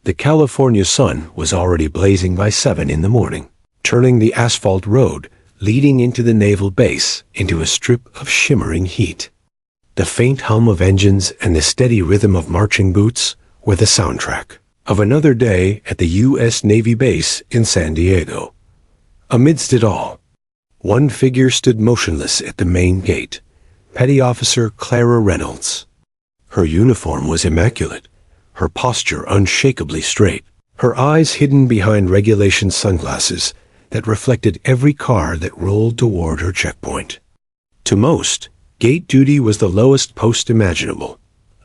The California sun was already blazing by 7 in the morning, turning the asphalt road leading into the naval base into a strip of shimmering heat. The faint hum of engines and the steady rhythm of marching boots were the soundtrack of another day at the U.S. Navy base in San Diego. Amidst it all, one figure stood motionless at the main gate, Petty Officer Clara Reynolds. Her uniform was immaculate, her posture unshakably straight, her eyes hidden behind regulation sunglasses that reflected every car that rolled toward her checkpoint. To most, gate duty was the lowest post imaginable,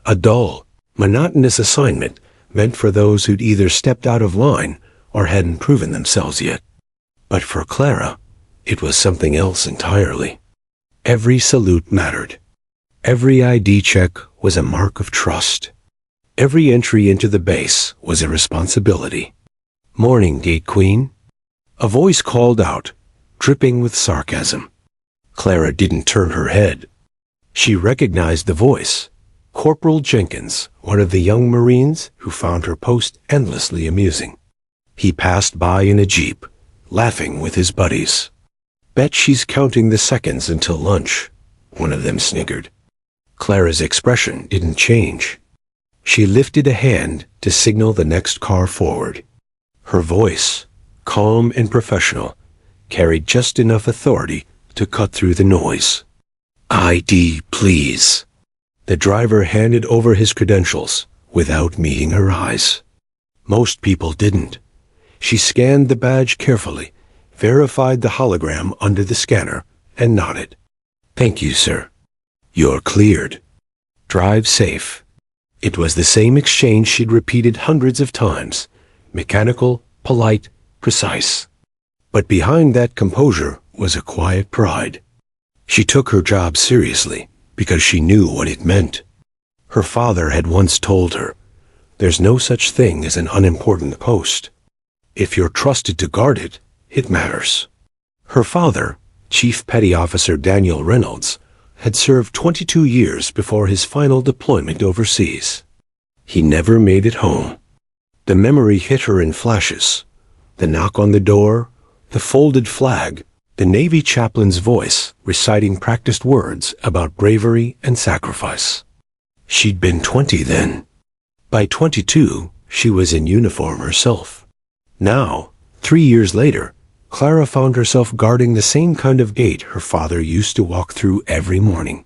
a dull, monotonous assignment meant for those who'd either stepped out of line or hadn't proven themselves yet. But for Clara, it was something else entirely. Every salute mattered. Every ID check was a mark of trust. Every entry into the base was a responsibility. "Morning, Gate Queen." A voice called out, dripping with sarcasm. Clara didn't turn her head. She recognized the voice. Corporal Jenkins, one of the young Marines who found her post endlessly amusing. He passed by in a jeep, laughing with his buddies. "Bet she's counting the seconds until lunch," one of them sniggered. Clara's expression didn't change. She lifted a hand to signal the next car forward. Her voice, calm and professional, carried just enough authority to cut through the noise. "ID, please." The driver handed over his credentials without meeting her eyes. Most people didn't. She scanned the badge carefully, verified the hologram under the scanner, and nodded. "Thank you, sir. You're cleared. Drive safe." It was the same exchange she'd repeated hundreds of times, mechanical, polite, precise. But behind that composure was a quiet pride. She took her job seriously because she knew what it meant. Her father had once told her, "There's no such thing as an unimportant post. If you're trusted to guard it, it matters." Her father, Chief Petty Officer Daniel Reynolds, had served 22 years before his final deployment overseas. He never made it home. The memory hit her in flashes. The knock on the door, the folded flag, the Navy chaplain's voice reciting practiced words about bravery and sacrifice. She'd been 20 then. By 22, she was in uniform herself. Now, 3 years later, Clara found herself guarding the same kind of gate her father used to walk through every morning.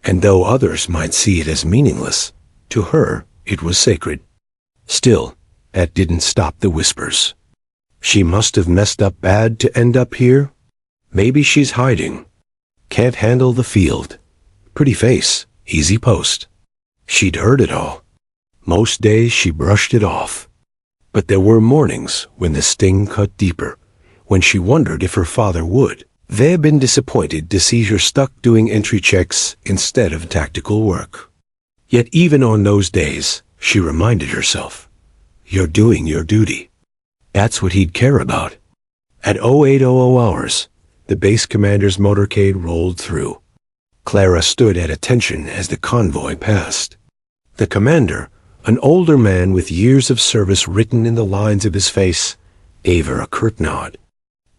And though others might see it as meaningless, to her it was sacred. Still, that didn't stop the whispers. She must have messed up bad to end up here. Maybe she's hiding. Can't handle the field. Pretty face, easy post. She'd heard it all. Most days she brushed it off. But there were mornings when the sting cut deeper, when she wondered if her father would. They'd been disappointed to see her stuck doing entry checks instead of tactical work. Yet even on those days, she reminded herself, "You're doing your duty." That's what he'd care about. At 0800 hours, the base commander's motorcade rolled through. Clara stood at attention as the convoy passed. The commander, an older man with years of service written in the lines of his face, gave her a curt nod.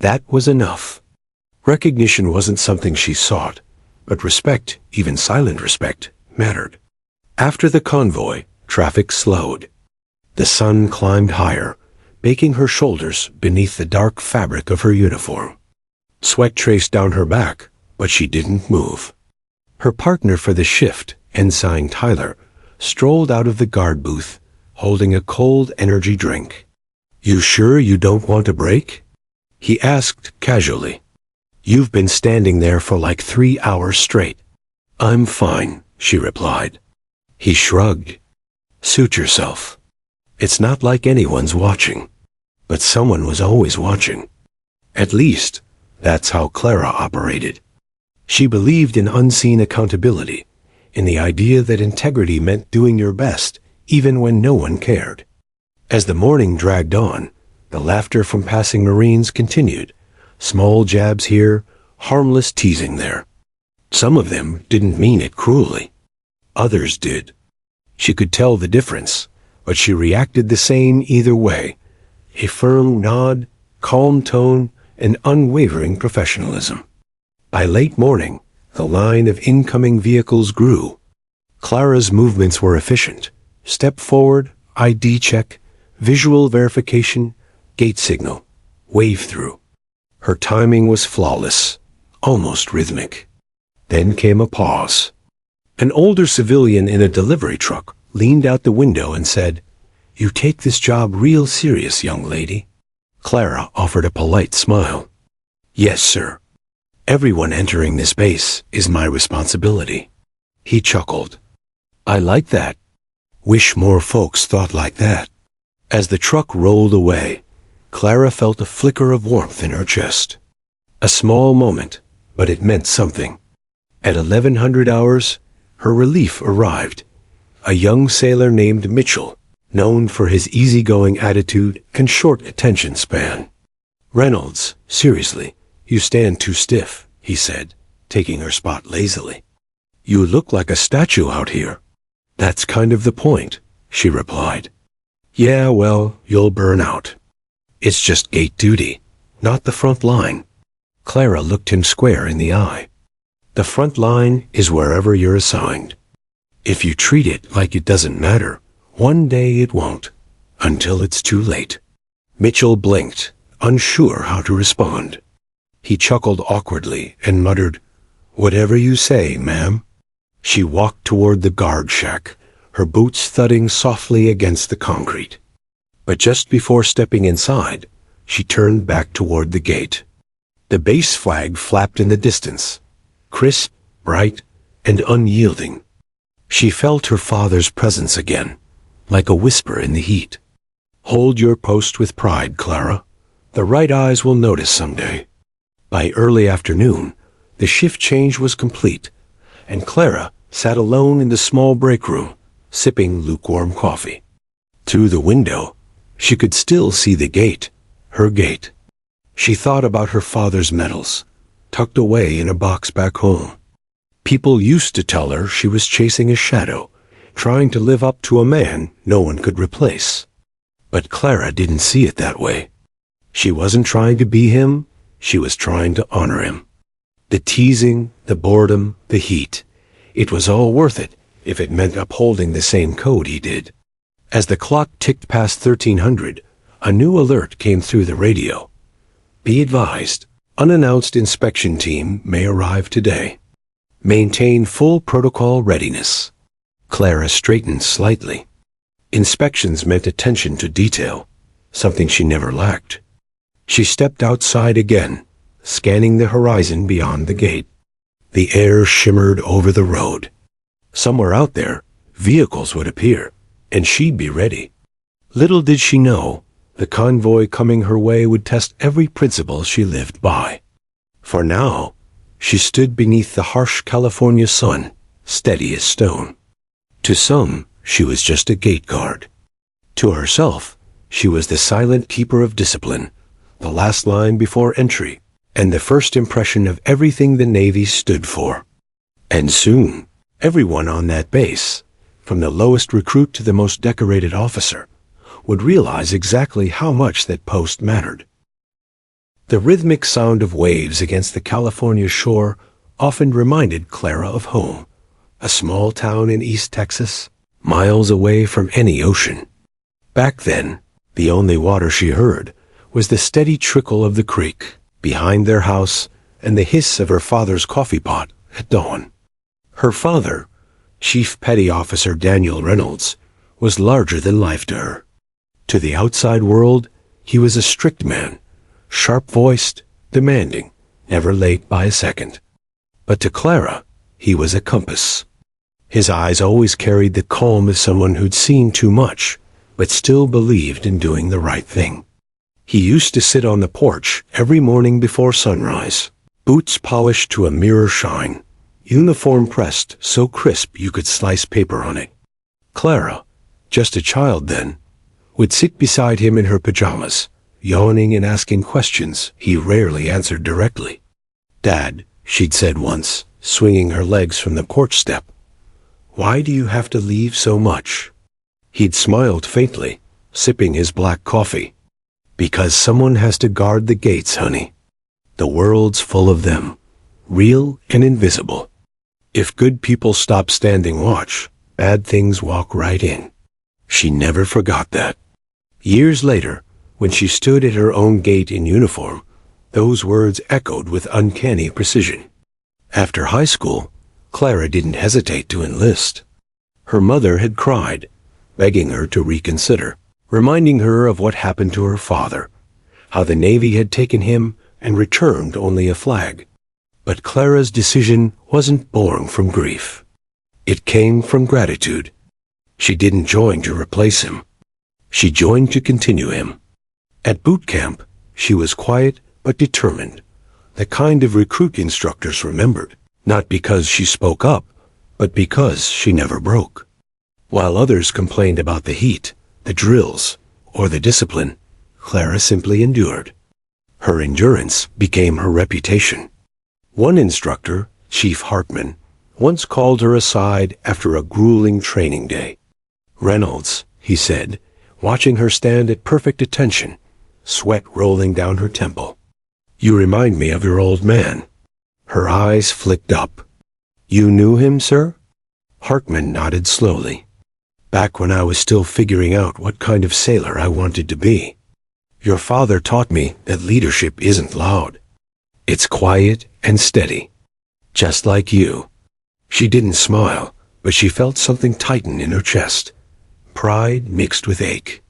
That was enough. Recognition wasn't something she sought, but respect, even silent respect, mattered. After the convoy, traffic slowed. The sun climbed higher, baking her shoulders beneath the dark fabric of her uniform. Sweat traced down her back, but she didn't move. Her partner for the shift, Ensign Tyler, strolled out of the guard booth, holding a cold energy drink. "You sure you don't want a break?" he asked casually. "You've been standing there for like 3 hours straight." "I'm fine," she replied. He shrugged. "Suit yourself. It's not like anyone's watching." But someone was always watching. At least, that's how Clara operated. She believed in unseen accountability, in the idea that integrity meant doing your best, even when no one cared. As the morning dragged on, the laughter from passing Marines continued, small jabs here, harmless teasing there. Some of them didn't mean it cruelly. Others did. She could tell the difference, but she reacted the same either way. A firm nod, calm tone, and unwavering professionalism. By late morning, the line of incoming vehicles grew. Clara's movements were efficient. Step forward, ID check, visual verification, gate signal, wave through. Her timing was flawless, almost rhythmic. Then came a pause. An older civilian in a delivery truck leaned out the window and said, "You take this job real serious, young lady." Clara offered a polite smile. "Yes, sir. Everyone entering this base is my responsibility." He chuckled. "I like that. Wish more folks thought like that." As the truck rolled away, Clara felt a flicker of warmth in her chest. A small moment, but it meant something. At 1100 hours, her relief arrived. A young sailor named Mitchell, known for his easygoing attitude and short attention span. "Reynolds, seriously, you stand too stiff," he said, taking her spot lazily. "You look like a statue out here." "That's kind of the point," she replied. "Yeah, well, you'll burn out. It's just gate duty, not the front line." Clara looked him square in the eye. "The front line is wherever you're assigned. If you treat it like it doesn't matter, one day it won't, until it's too late." Mitchell blinked, unsure how to respond. He chuckled awkwardly and muttered, "Whatever you say, ma'am." She walked toward the guard shack, her boots thudding softly against the concrete. But just before stepping inside, she turned back toward the gate. The base flag flapped in the distance, crisp, bright, and unyielding. She felt her father's presence again, like a whisper in the heat. "Hold your post with pride, Clara. The right eyes will notice someday." By early afternoon, the shift change was complete, and Clara sat alone in the small break room, sipping lukewarm coffee. Through the window, she could still see the gate, her gate. She thought about her father's medals, tucked away in a box back home. People used to tell her she was chasing a shadow, trying to live up to a man no one could replace. But Clara didn't see it that way. She wasn't trying to be him, she was trying to honor him. The teasing, the boredom, the heat, it was all worth it if it meant upholding the same code he did. As the clock ticked past 1300, a new alert came through the radio. "Be advised, unannounced inspection team may arrive today. Maintain full protocol readiness." Clara straightened slightly. Inspections meant attention to detail, something she never lacked. She stepped outside again, scanning the horizon beyond the gate. The air shimmered over the road. Somewhere out there, vehicles would appear, and she'd be ready. Little did she know, the convoy coming her way would test every principle she lived by. For now, she stood beneath the harsh California sun, steady as stone. To some, she was just a gate guard. To herself, she was the silent keeper of discipline, the last line before entry, and the first impression of everything the Navy stood for. And soon, everyone on that base, from the lowest recruit to the most decorated officer, would realize exactly how much that post mattered. The rhythmic sound of waves against the California shore often reminded Clara of home, a small town in East Texas, miles away from any ocean. Back then, the only water she heard was the steady trickle of the creek behind their house and the hiss of her father's coffee pot at dawn. Her father, Chief Petty Officer Daniel Reynolds, was larger than life to her. To the outside world, he was a strict man, sharp-voiced, demanding, never late by a second. But to Clara, he was a compass. His eyes always carried the calm of someone who'd seen too much, but still believed in doing the right thing. He used to sit on the porch every morning before sunrise, boots polished to a mirror shine, uniform pressed so crisp you could slice paper on it. Clara, just a child then, would sit beside him in her pajamas, yawning and asking questions he rarely answered directly. "Dad," she'd said once, swinging her legs from the porch step, "why do you have to leave so much?" He'd smiled faintly, sipping his black coffee. "Because someone has to guard the gates, honey. The world's full of them, real and invisible. If good people stop standing watch, bad things walk right in." She never forgot that. Years later, when she stood at her own gate in uniform, those words echoed with uncanny precision. After high school, Clara didn't hesitate to enlist. Her mother had cried, begging her to reconsider, reminding her of what happened to her father, how the Navy had taken him and returned only a flag. But Clara's decision wasn't born from grief. It came from gratitude. She didn't join to replace him. She joined to continue him. At boot camp, she was quiet but determined, the kind of recruit instructors remembered, not because she spoke up, but because she never broke. While others complained about the heat, the drills, or the discipline, Clara simply endured. Her endurance became her reputation. One instructor, Chief Hartman, once called her aside after a grueling training day. "Reynolds," he said, watching her stand at perfect attention, sweat rolling down her temple, "you remind me of your old man." Her eyes flicked up. "You knew him, sir?" Hartman nodded slowly. "Back when I was still figuring out what kind of sailor I wanted to be. Your father taught me that leadership isn't loud. It's quiet and steady. Just like you." She didn't smile, but she felt something tighten in her chest. Pride mixed with ache.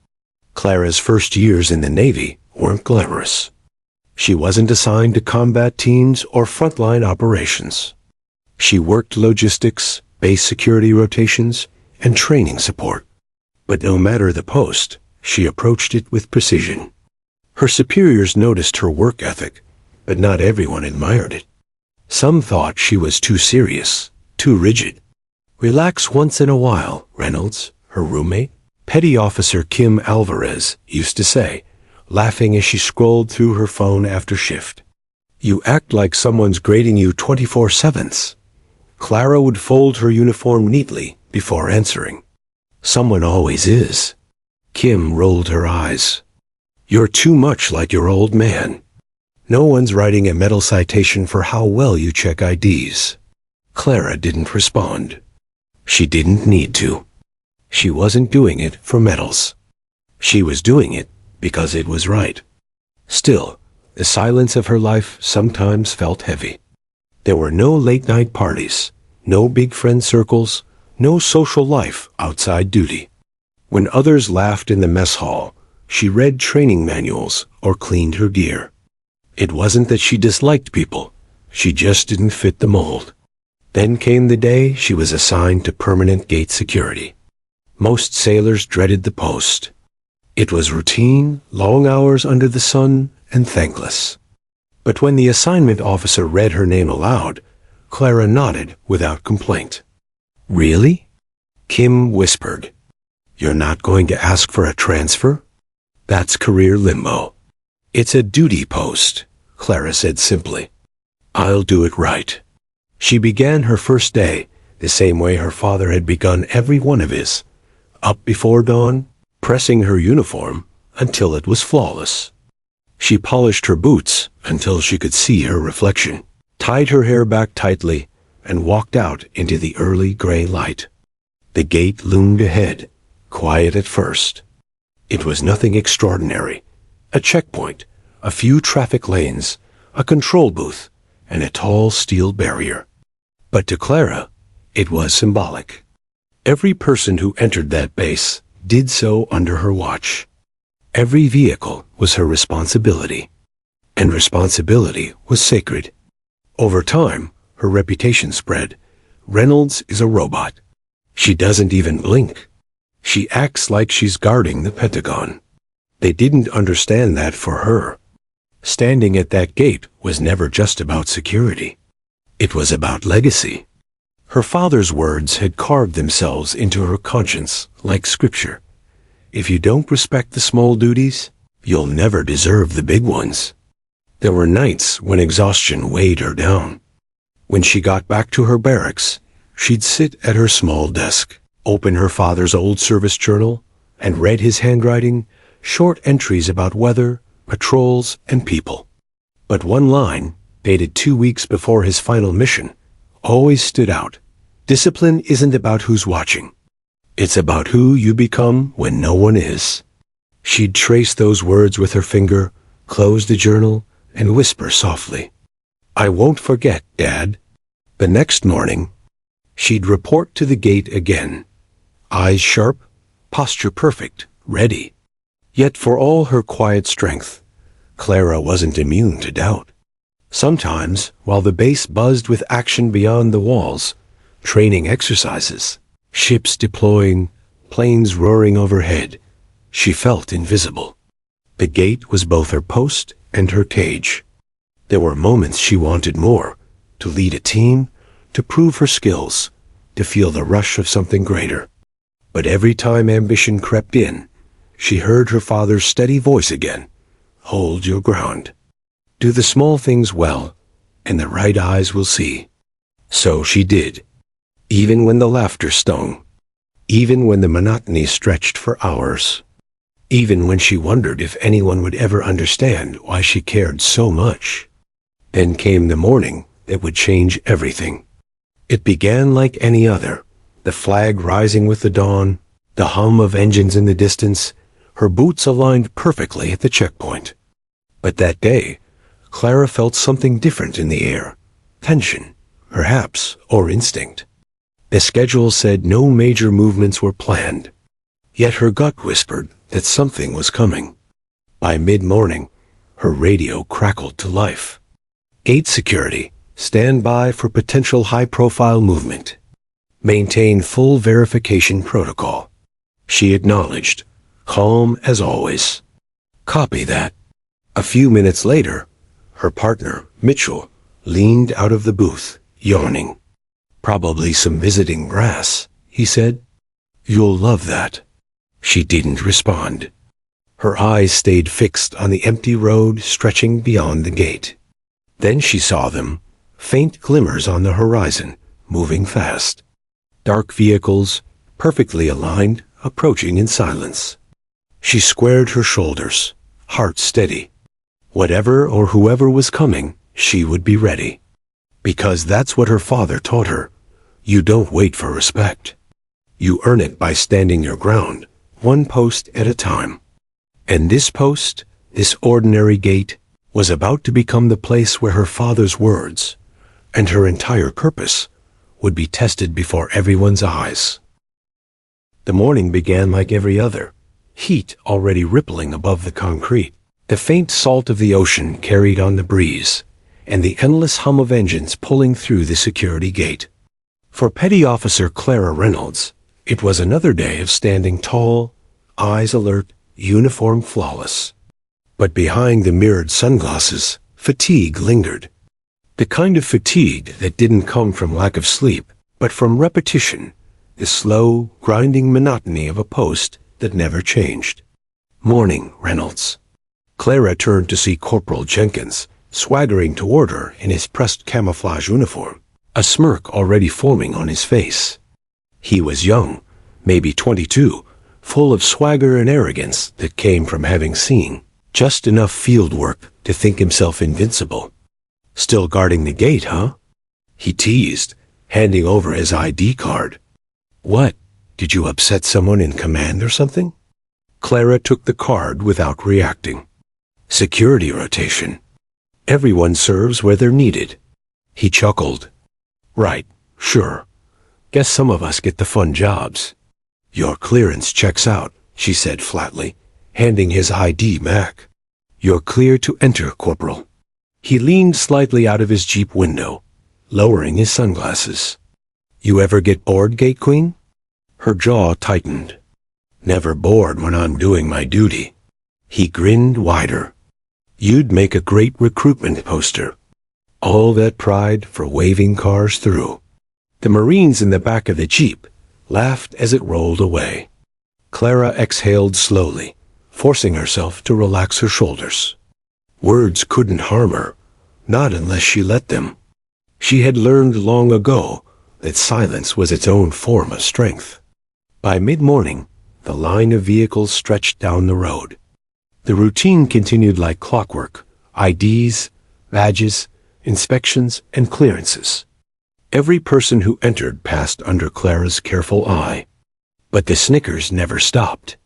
Clara's first years in the Navy weren't glamorous. She wasn't assigned to combat teams or frontline operations. She worked logistics, base security rotations, and training support. But no matter the post, she approached it with precision. Her superiors noticed her work ethic, but not everyone admired it. Some thought she was too serious, too rigid. "Relax once in a while, Reynolds," her roommate, Petty Officer Kim Alvarez, used to say, laughing as she scrolled through her phone after shift. "You act like someone's grading you 24/7. Clara would fold her uniform neatly before answering. "Someone always is." Kim rolled her eyes. "You're too much like your old man. No one's writing a medal citation for how well you check IDs." Clara didn't respond. She didn't need to. She wasn't doing it for medals. She was doing it because it was right. Still, the silence of her life sometimes felt heavy. There were no late-night parties, no big friend circles, no social life outside duty. When others laughed in the mess hall, she read training manuals or cleaned her gear. It wasn't that she disliked people, she just didn't fit the mold. Then came the day she was assigned to permanent gate security. Most sailors dreaded the post. It was routine, long hours under the sun, and thankless. But when the assignment officer read her name aloud, Clara nodded without complaint. "Really?" Kim whispered. "You're not going to ask for a transfer? That's career limbo." "It's a duty post," Clara said simply. "I'll do it right." She began her first day the same way her father had begun every one of his, up before dawn, pressing her uniform until it was flawless. She polished her boots until she could see her reflection, tied her hair back tightly, and walked out into the early gray light. The gate loomed ahead, quiet at first. It was nothing extraordinary. A checkpoint, a few traffic lanes, a control booth, and a tall steel barrier. But to Clara, it was symbolic. Every person who entered that base did so under her watch. Every vehicle was her responsibility, and responsibility was sacred. Over time, her reputation spread. Reynolds is a robot. She doesn't even blink. She acts like she's guarding the Pentagon. They didn't understand that for her. Standing at that gate was never just about security. It was about legacy. Her father's words had carved themselves into her conscience like scripture. If you don't respect the small duties, you'll never deserve the big ones. There were nights when exhaustion weighed her down. When she got back to her barracks, she'd sit at her small desk, opened her father's old service journal, and read his handwriting, short entries about weather, patrols, and people. But one line, dated 2 weeks before his final mission, always stood out. Discipline isn't about who's watching. It's about who you become when no one is. She'd trace those words with her finger, close the journal, and whisper softly, "I won't forget, Dad." The next morning, she'd report to the gate again, eyes sharp, posture perfect, ready. Yet for all her quiet strength, Clara wasn't immune to doubt. Sometimes, while the base buzzed with action beyond the walls, training exercises, ships deploying, planes roaring overhead, she felt invisible. The gate was both her post and her cage. There were moments she wanted more, to lead a team, to prove her skills, to feel the rush of something greater. But every time ambition crept in, she heard her father's steady voice again. Hold your ground. Do the small things well, and the right eyes will see. So she did, even when the laughter stung, even when the monotony stretched for hours, even when she wondered if anyone would ever understand why she cared so much. Then came the morning that would change everything. It began like any other, the flag rising with the dawn, the hum of engines in the distance, her boots aligned perfectly at the checkpoint. But that day, Clara felt something different in the air. Tension, perhaps, or instinct. The schedule said no major movements were planned. Yet her gut whispered that something was coming. By mid-morning, her radio crackled to life. Gate security, stand by for potential high-profile movement. Maintain full verification protocol. She acknowledged, calm as always. Copy that. A few minutes later, her partner, Mitchell, leaned out of the booth, yawning. Probably some visiting brass, he said. You'll love that. She didn't respond. Her eyes stayed fixed on the empty road stretching beyond the gate. Then she saw them, faint glimmers on the horizon, moving fast. Dark vehicles, perfectly aligned, approaching in silence. She squared her shoulders, heart steady. Whatever or whoever was coming, she would be ready. Because that's what her father taught her. You don't wait for respect. You earn it by standing your ground, one post at a time. And this post, this ordinary gate, was about to become the place where her father's words, and her entire purpose, would be tested before everyone's eyes. The morning began like every other, heat already rippling above the concrete. The faint salt of the ocean carried on the breeze, and the endless hum of engines pulling through the security gate. For Petty Officer Clara Reynolds, it was another day of standing tall, eyes alert, uniform flawless. But behind the mirrored sunglasses, fatigue lingered. The kind of fatigue that didn't come from lack of sleep, but from repetition, the slow, grinding monotony of a post that never changed. Morning, Reynolds. Clara turned to see Corporal Jenkins, swaggering toward her in his pressed camouflage uniform, a smirk already forming on his face. He was young, maybe 22, full of swagger and arrogance that came from having seen just enough field work to think himself invincible. Still guarding the gate, huh? He teased, handing over his ID card. What? Did you upset someone in command or something? Clara took the card without reacting. Security rotation. Everyone serves where they're needed. He chuckled. Right, sure. Guess some of us get the fun jobs. Your clearance checks out, she said flatly, handing his ID back. You're clear to enter, Corporal. He leaned slightly out of his Jeep window, lowering his sunglasses. You ever get bored, Gate Queen? Her jaw tightened. Never bored when I'm doing my duty. He grinned wider. You'd make a great recruitment poster. All that pride for waving cars through. The Marines in the back of the Jeep laughed as it rolled away. Clara exhaled slowly, forcing herself to relax her shoulders. Words couldn't harm her, not unless she let them. She had learned long ago that silence was its own form of strength. By mid-morning, the line of vehicles stretched down the road. The routine continued like clockwork: IDs, badges, inspections, and clearances. Every person who entered passed under Clara's careful eye. But the snickers never stopped.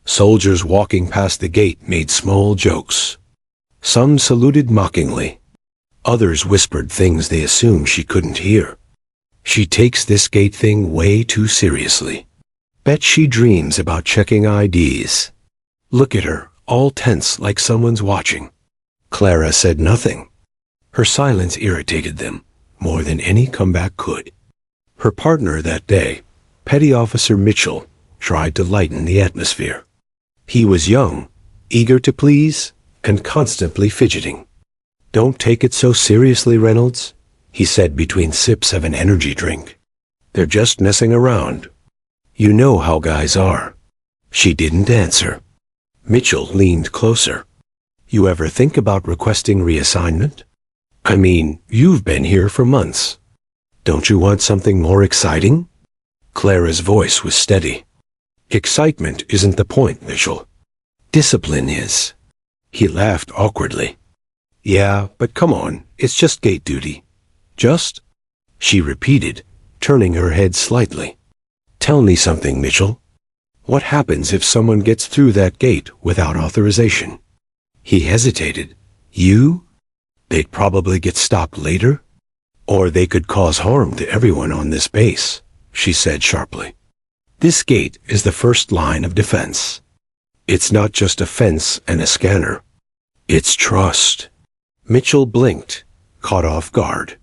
Soldiers walking past the gate made small jokes. Some saluted mockingly. Others whispered things they assumed she couldn't hear. She takes this gate thing way too seriously. Bet she dreams about checking IDs. Look at her, all tense like someone's watching. Clara said nothing. Her silence irritated them more than any comeback could. Her partner that day, Petty Officer Mitchell, tried to lighten the atmosphere. He was young, eager to please, and constantly fidgeting. "Don't take it so seriously, Reynolds," he said between sips of an energy drink. "They're just messing around. You know how guys are." She didn't answer. Mitchell leaned closer. "You ever think about requesting reassignment? I mean, you've been here for months. Don't you want something more exciting?" Clara's voice was steady. "Excitement isn't the point, Mitchell. Discipline is." He laughed awkwardly. "Yeah, but come on, it's just gate duty." "Just?" she repeated, turning her head slightly. "Tell me something, Mitchell. What happens if someone gets through that gate without authorization?" He hesitated. "You? They'd probably get stopped later. Or they could cause harm to everyone on this base," she said sharply. "This gate is the first line of defense. It's not just a fence and a scanner. It's trust." Mitchell blinked, caught off guard.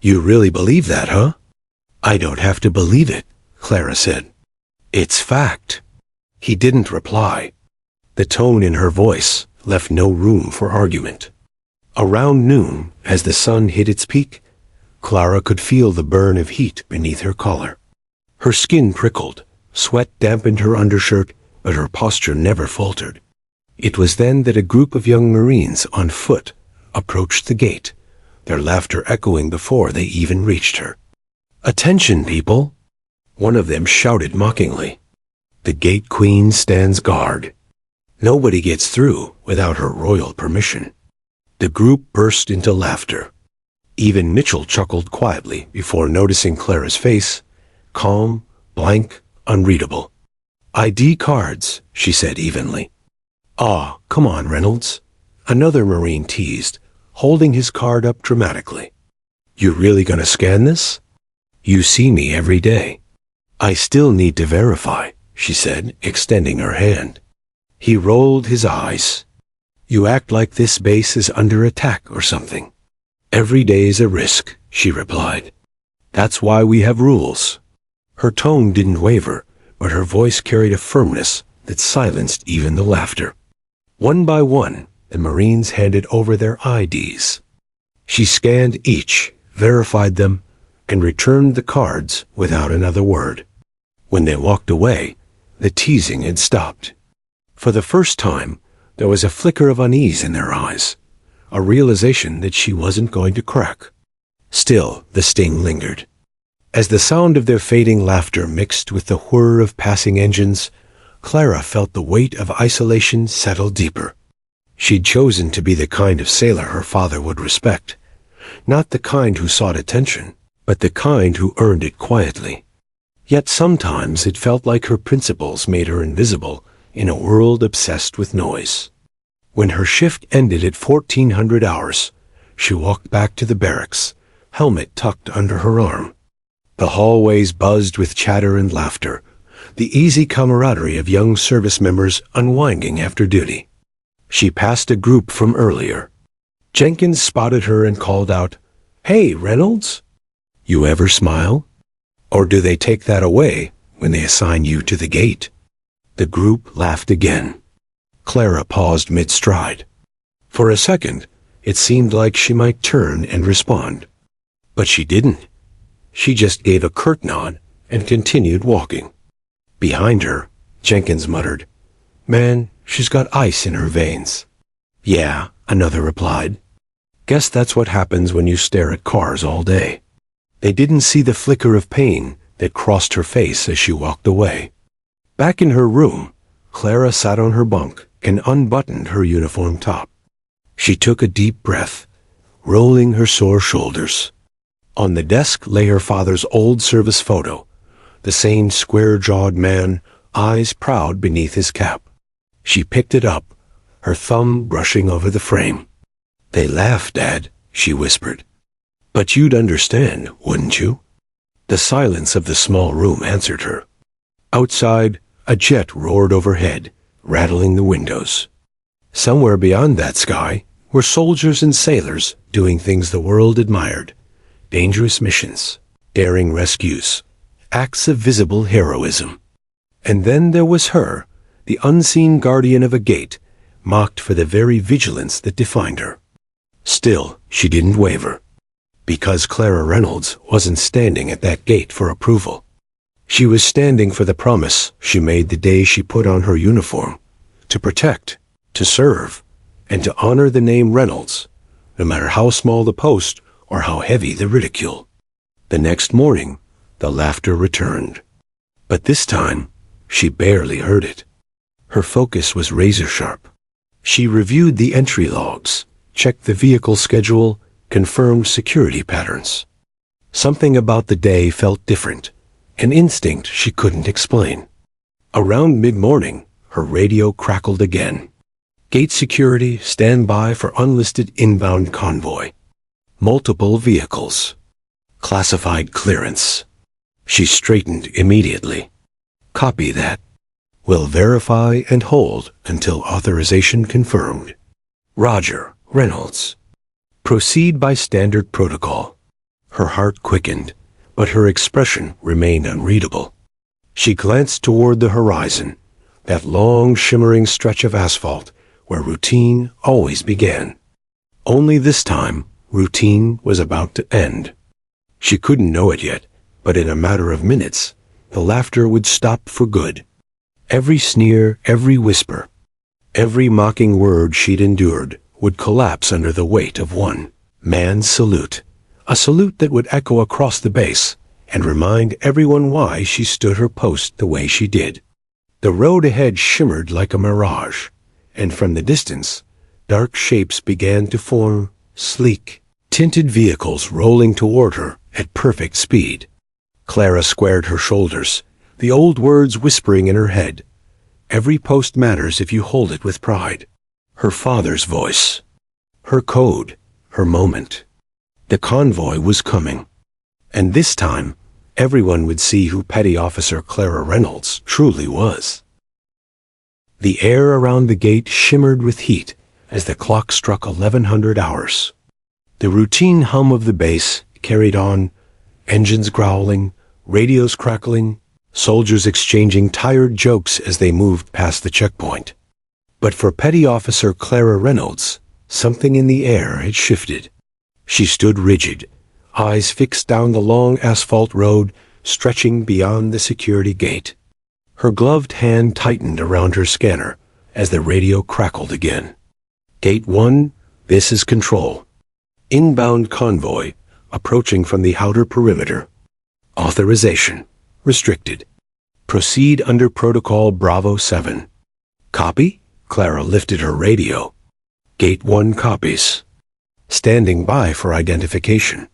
"You really believe that, huh?" "I don't have to believe it," Clara said. "It's fact." He didn't reply. The tone in her voice left no room for argument. Around noon, as the sun hit its peak, Clara could feel the burn of heat beneath her collar. Her skin prickled, sweat dampened her undershirt, but her posture never faltered. It was then that a group of young Marines on foot approached the gate, their laughter echoing before they even reached her. "Attention, people!" one of them shouted mockingly. "The Gate Queen stands guard. Nobody gets through without her royal permission." The group burst into laughter. Even Mitchell chuckled quietly before noticing Clara's face, calm, blank, unreadable. "ID cards," she said evenly. "Ah, come on, Reynolds," another Marine teased, holding his card up dramatically. "You really gonna scan this? You see me every day." "I still need to verify," she said, extending her hand. He rolled his eyes. "You act like this base is under attack or something." "Every day's a risk," she replied. "That's why we have rules." Her tone didn't waver, but her voice carried a firmness that silenced even the laughter. One by one, the Marines handed over their IDs. She scanned each, verified them, and returned the cards without another word. When they walked away, the teasing had stopped. For the first time, there was a flicker of unease in their eyes, a realization that she wasn't going to crack. Still, the sting lingered. As the sound of their fading laughter mixed with the whir of passing engines, Clara felt the weight of isolation settle deeper. She'd chosen to be the kind of sailor her father would respect, not the kind who sought attention, but the kind who earned it quietly. Yet sometimes it felt like her principles made her invisible in a world obsessed with noise. When her shift ended at 1400 hours, she walked back to the barracks, helmet tucked under her arm. The hallways buzzed with chatter and laughter, the easy camaraderie of young service members unwinding after duty. She passed a group from earlier. Jenkins spotted her and called out, "Hey, Reynolds! You ever smile? Or do they take that away when they assign you to the gate?" The group laughed again. Clara paused mid-stride. For a second, it seemed like she might turn and respond. But she didn't. She just gave a curt nod and continued walking. Behind her, Jenkins muttered, "Man, she's got ice in her veins." "Yeah," another replied. "Guess that's what happens when you stare at cars all day." They didn't see the flicker of pain that crossed her face as she walked away. Back in her room, Clara sat on her bunk and unbuttoned her uniform top. She took a deep breath, rolling her sore shoulders. On the desk lay her father's old service photo, the same square-jawed man, eyes proud beneath his cap. She picked it up, her thumb brushing over the frame. "They laugh, Dad," she whispered. "But you'd understand, wouldn't you?" The silence of the small room answered her. Outside, a jet roared overhead, rattling the windows. Somewhere beyond that sky were soldiers and sailors doing things the world admired. Dangerous missions, daring rescues, acts of visible heroism. And then there was her, the unseen guardian of a gate, mocked for the very vigilance that defined her. Still, she didn't waver. Because Clara Reynolds wasn't standing at that gate for approval. She was standing for the promise she made the day she put on her uniform, to protect, to serve, and to honor the name Reynolds, no matter how small the post or how heavy the ridicule. The next morning, the laughter returned. But this time, she barely heard it. Her focus was razor-sharp. She reviewed the entry logs, checked the vehicle schedule, confirmed security patterns. Something about the day felt different, an instinct she couldn't explain. Around mid-morning, her radio crackled again. Gate security, stand by for unlisted inbound convoy. Multiple vehicles. Classified clearance. She straightened immediately. Copy that. Will verify and hold until authorization confirmed. Roger, Reynolds. Proceed by standard protocol. Her heart quickened, but her expression remained unreadable. She glanced toward the horizon, that long shimmering stretch of asphalt where routine always began. Only this time, routine was about to end. She couldn't know it yet, but in a matter of minutes, the laughter would stop for good. Every sneer, every whisper, every mocking word she'd endured would collapse under the weight of one man's salute, a salute that would echo across the base and remind everyone why she stood her post the way she did. The road ahead shimmered like a mirage, and from the distance, dark shapes began to form, sleek, tinted vehicles rolling toward her at perfect speed. Clara squared her shoulders, the old words whispering in her head. Every post matters if you hold it with pride. Her father's voice. Her code. Her moment. The convoy was coming. And this time, everyone would see who Petty Officer Clara Reynolds truly was. The air around the gate shimmered with heat as the clock struck 1100 hours. The routine hum of the base carried on, engines growling, radios crackling, soldiers exchanging tired jokes as they moved past the checkpoint. But for Petty Officer Clara Reynolds, something in the air had shifted. She stood rigid, eyes fixed down the long asphalt road stretching beyond the security gate. Her gloved hand tightened around her scanner as the radio crackled again. Gate 1, this is control. Inbound convoy, approaching from the outer perimeter. Authorization, restricted. Proceed under Protocol Bravo 7. Copy? Clara lifted her radio. Gate 1 copies. Standing by for identification.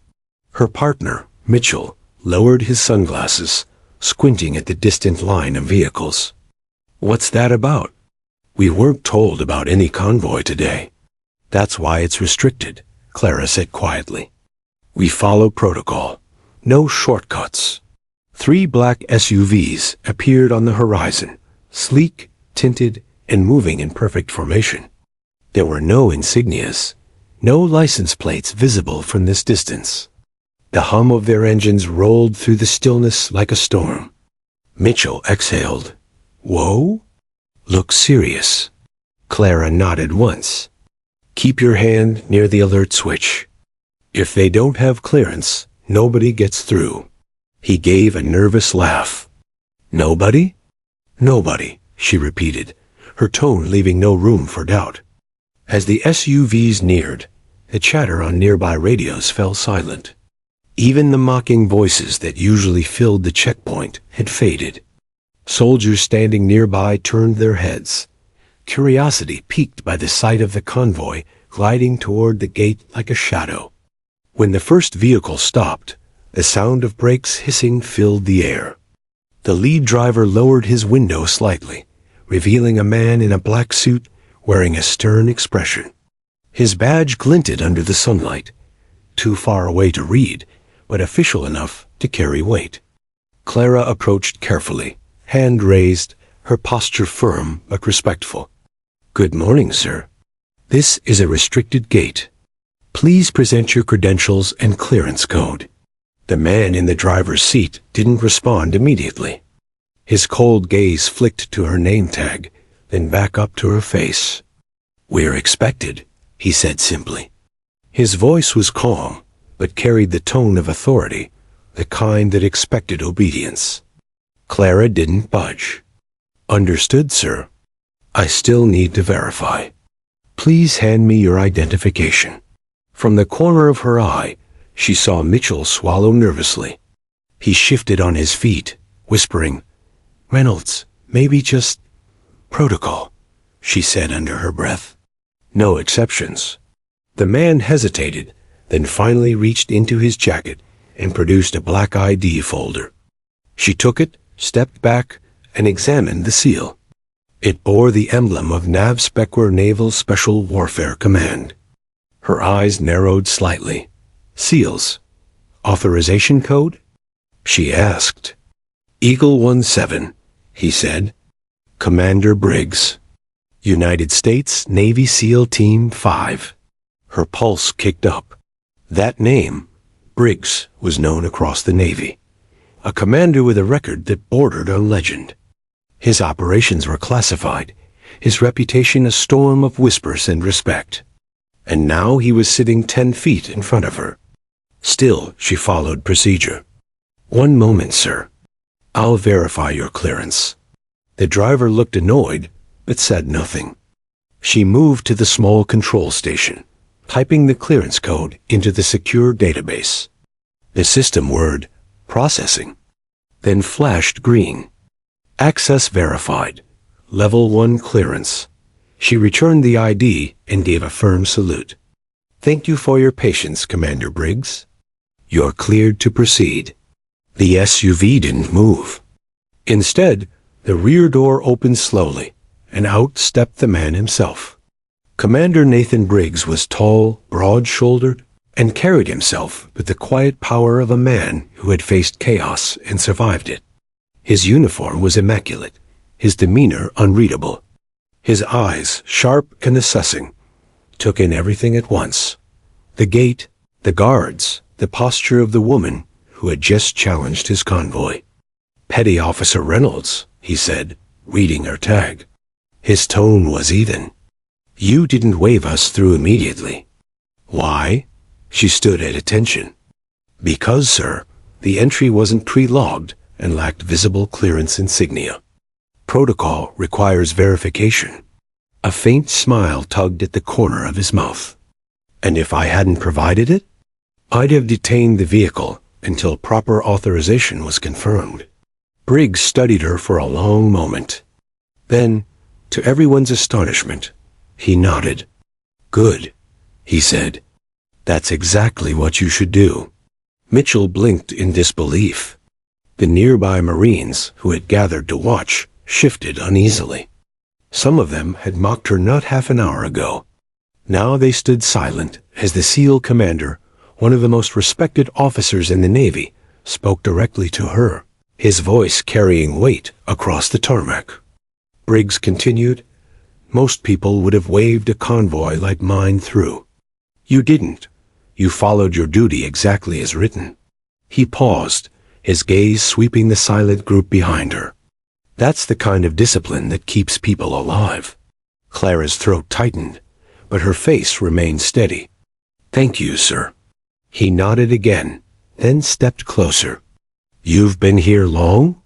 Her partner, Mitchell, lowered his sunglasses, squinting at the distant line of vehicles. What's that about? We weren't told about any convoy today. That's why it's restricted, Clara said quietly. We follow protocol. No shortcuts. 3 black SUVs appeared on the horizon, sleek, tinted, and moving in perfect formation. There were no insignias, no license plates visible from this distance. The hum of their engines rolled through the stillness like a storm. Mitchell exhaled. Whoa? Look serious. Clara nodded once. Keep your hand near the alert switch. If they don't have clearance, nobody gets through. He gave a nervous laugh. Nobody? Nobody, she repeated, her tone leaving no room for doubt. As the SUVs neared, the chatter on nearby radios fell silent. Even the mocking voices that usually filled the checkpoint had faded. Soldiers standing nearby turned their heads, curiosity piqued by the sight of the convoy gliding toward the gate like a shadow. When the first vehicle stopped, the sound of brakes hissing filled the air. The lead driver lowered his window slightly, revealing a man in a black suit wearing a stern expression. His badge glinted under the sunlight, too far away to read, but official enough to carry weight. Clara approached carefully, hand raised, her posture firm but respectful. "Good morning, sir. This is a restricted gate. Please present your credentials and clearance code." The man in the driver's seat didn't respond immediately. His cold gaze flicked to her name tag, then back up to her face. "We're expected," he said simply. His voice was calm, but carried the tone of authority, the kind that expected obedience. Clara didn't budge. "Understood, sir. I still need to verify. Please hand me your identification." From the corner of her eye, she saw Mitchell swallow nervously. He shifted on his feet, whispering, "Reynolds, maybe just protocol," she said under her breath. "No exceptions." The man hesitated, then finally reached into his jacket and produced a black ID folder. She took it, stepped back, and examined the seal. It bore the emblem of NAVSPECWAR Naval Special Warfare Command. Her eyes narrowed slightly. "Seals. Authorization code?" she asked. "Eagle 17, he said. "Commander Briggs. United States Navy SEAL Team 5. Her pulse kicked up. That name, Briggs, was known across the Navy. A commander with a record that bordered on legend. His operations were classified, his reputation a storm of whispers and respect. And now he was sitting 10 feet in front of her. Still, she followed procedure. "One moment, sir. I'll verify your clearance." The driver looked annoyed, but said nothing. She moved to the small control station, typing the clearance code into the secure database. The system word, "Processing," then flashed green. "Access verified. Level 1 clearance." She returned the ID and gave a firm salute. "Thank you for your patience, Commander Briggs. You're cleared to proceed." The SUV didn't move. Instead, the rear door opened slowly, and out stepped the man himself. Commander Nathan Briggs was tall, broad-shouldered, and carried himself with the quiet power of a man who had faced chaos and survived it. His uniform was immaculate, his demeanor unreadable. His eyes, sharp and assessing, took in everything at once. The gate, the guards, the posture of the woman who had just challenged his convoy. "Petty Officer Reynolds," he said, reading her tag. His tone was even. "You didn't wave us through immediately." "Why?" She stood at attention. "Because, sir, the entry wasn't pre-logged and lacked visible clearance insignia. Protocol requires verification." A faint smile tugged at the corner of his mouth. "And if I hadn't provided it? I'd have detained the vehicle until proper authorization was confirmed." Briggs studied her for a long moment. Then, to everyone's astonishment, he nodded. "Good," he said. "That's exactly what you should do." Mitchell blinked in disbelief. The nearby Marines, who had gathered to watch, shifted uneasily. Some of them had mocked her not half an hour ago. Now they stood silent as the SEAL commander, one of the most respected officers in the Navy, spoke directly to her, his voice carrying weight across the tarmac. Briggs continued, "Most people would have waved a convoy like mine through. You didn't. You followed your duty exactly as written." He paused, his gaze sweeping the silent group behind her. "That's the kind of discipline that keeps people alive." Clara's throat tightened, but her face remained steady. "Thank you, sir." He nodded again, then stepped closer. "You've been here long?"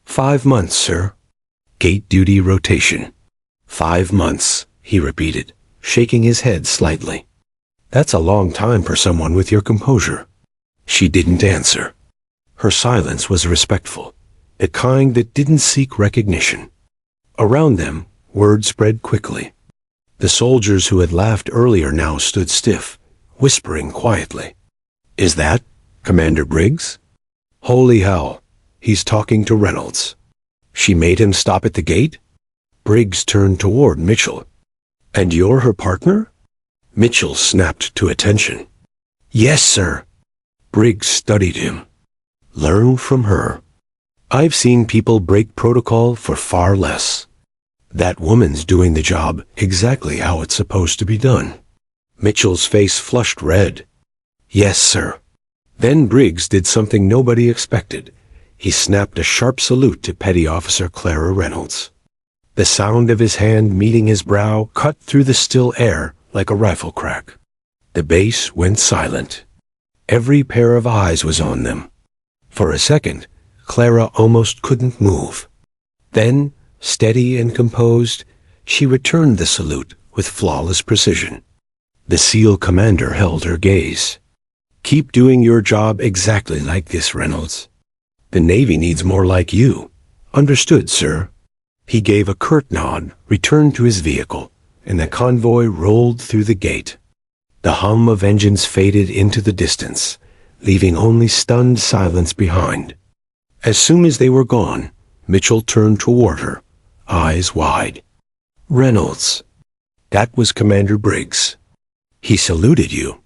5 months, sir. Gate duty rotation. 5 months, he repeated, shaking his head slightly. "That's a long time for someone with your composure." She didn't answer. Her silence was respectful, a kind that didn't seek recognition. Around them, word spread quickly. The soldiers who had laughed earlier now stood stiff, whispering quietly. "Is that Commander Briggs? Holy hell, he's talking to Reynolds. She made him stop at the gate?" Briggs turned toward Mitchell. "And you're her partner?" Mitchell snapped to attention. "Yes, sir." Briggs studied him. "Learn from her. I've seen people break protocol for far less. That woman's doing the job exactly how it's supposed to be done." Mitchell's face flushed red. "Yes, sir." Then Briggs did something nobody expected. He snapped a sharp salute to Petty Officer Clara Reynolds. The sound of his hand meeting his brow cut through the still air like a rifle crack. The base went silent. Every pair of eyes was on them. For a second, Clara almost couldn't move. Then, steady and composed, she returned the salute with flawless precision. The SEAL commander held her gaze. "Keep doing your job exactly like this, Reynolds. The Navy needs more like you." "Understood, sir." He gave a curt nod, returned to his vehicle, and the convoy rolled through the gate. The hum of engines faded into the distance, leaving only stunned silence behind. As soon as they were gone, Mitchell turned toward her, eyes wide. "Reynolds." That was Commander Briggs. "He saluted you."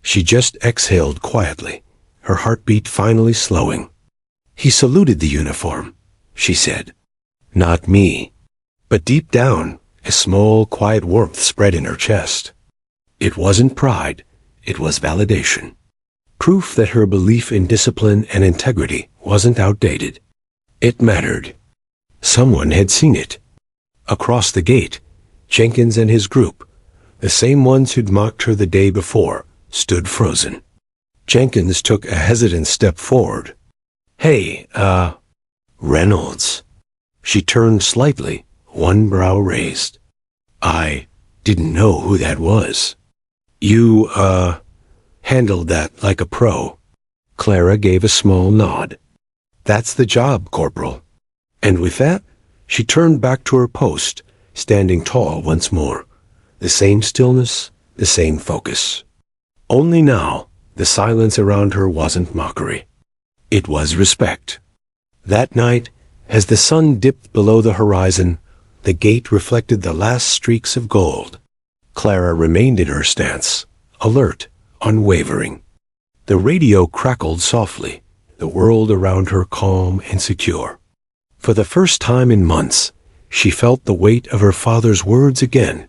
She just exhaled quietly, her heartbeat finally slowing. "He saluted the uniform," she said. "Not me." But deep down, a small, quiet warmth spread in her chest. It wasn't pride, it was validation. Proof that her belief in discipline and integrity wasn't outdated. It mattered. Someone had seen it. Across the gate, Jenkins and his group, the same ones who'd mocked her the day before, stood frozen. Jenkins took a hesitant step forward. "Hey, Reynolds." She turned slightly, one brow raised. "I didn't know who that was." "You, handled that like a pro." Clara gave a small nod. "That's the job, Corporal." And with that, she turned back to her post, standing tall once more. The same stillness, the same focus. Only now, the silence around her wasn't mockery. It was respect. That night, as the sun dipped below the horizon, the gate reflected the last streaks of gold. Clara remained in her stance, alert, unwavering. The radio crackled softly, the world around her calm and secure. For the first time in months, she felt the weight of her father's words again,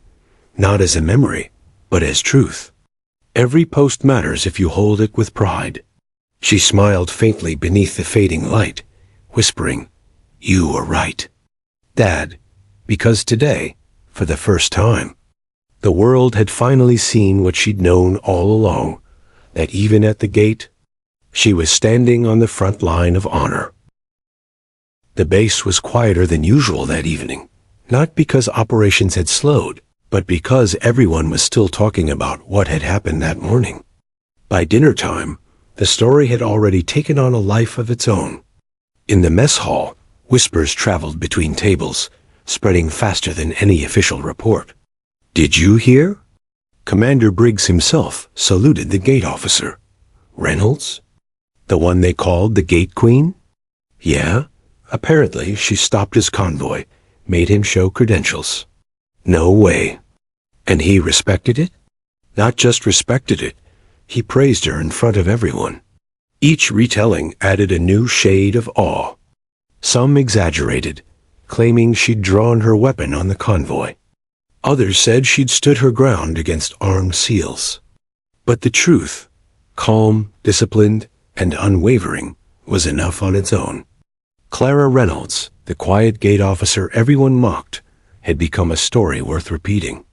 not as a memory, but as truth. Every post matters if you hold it with pride. She smiled faintly beneath the fading light, whispering, "You were right, Dad," because today, for the first time, the world had finally seen what she'd known all along, that even at the gate, she was standing on the front line of honor. The base was quieter than usual that evening, not because operations had slowed, but because everyone was still talking about what had happened that morning. By dinner time, the story had already taken on a life of its own. In the mess hall, whispers traveled between tables, spreading faster than any official report. "Did you hear?" Commander Briggs himself saluted the gate officer. "Reynolds? The one they called the Gate Queen?" "Yeah." Apparently, she stopped his convoy, made him show credentials. "No way." "And he respected it?" "Not just respected it, he praised her in front of everyone." Each retelling added a new shade of awe. Some exaggerated, claiming she'd drawn her weapon on the convoy. Others said she'd stood her ground against armed SEALs. But the truth, calm, disciplined, and unwavering, was enough on its own. Clara Reynolds, the quiet gate officer everyone mocked, had become a story worth repeating.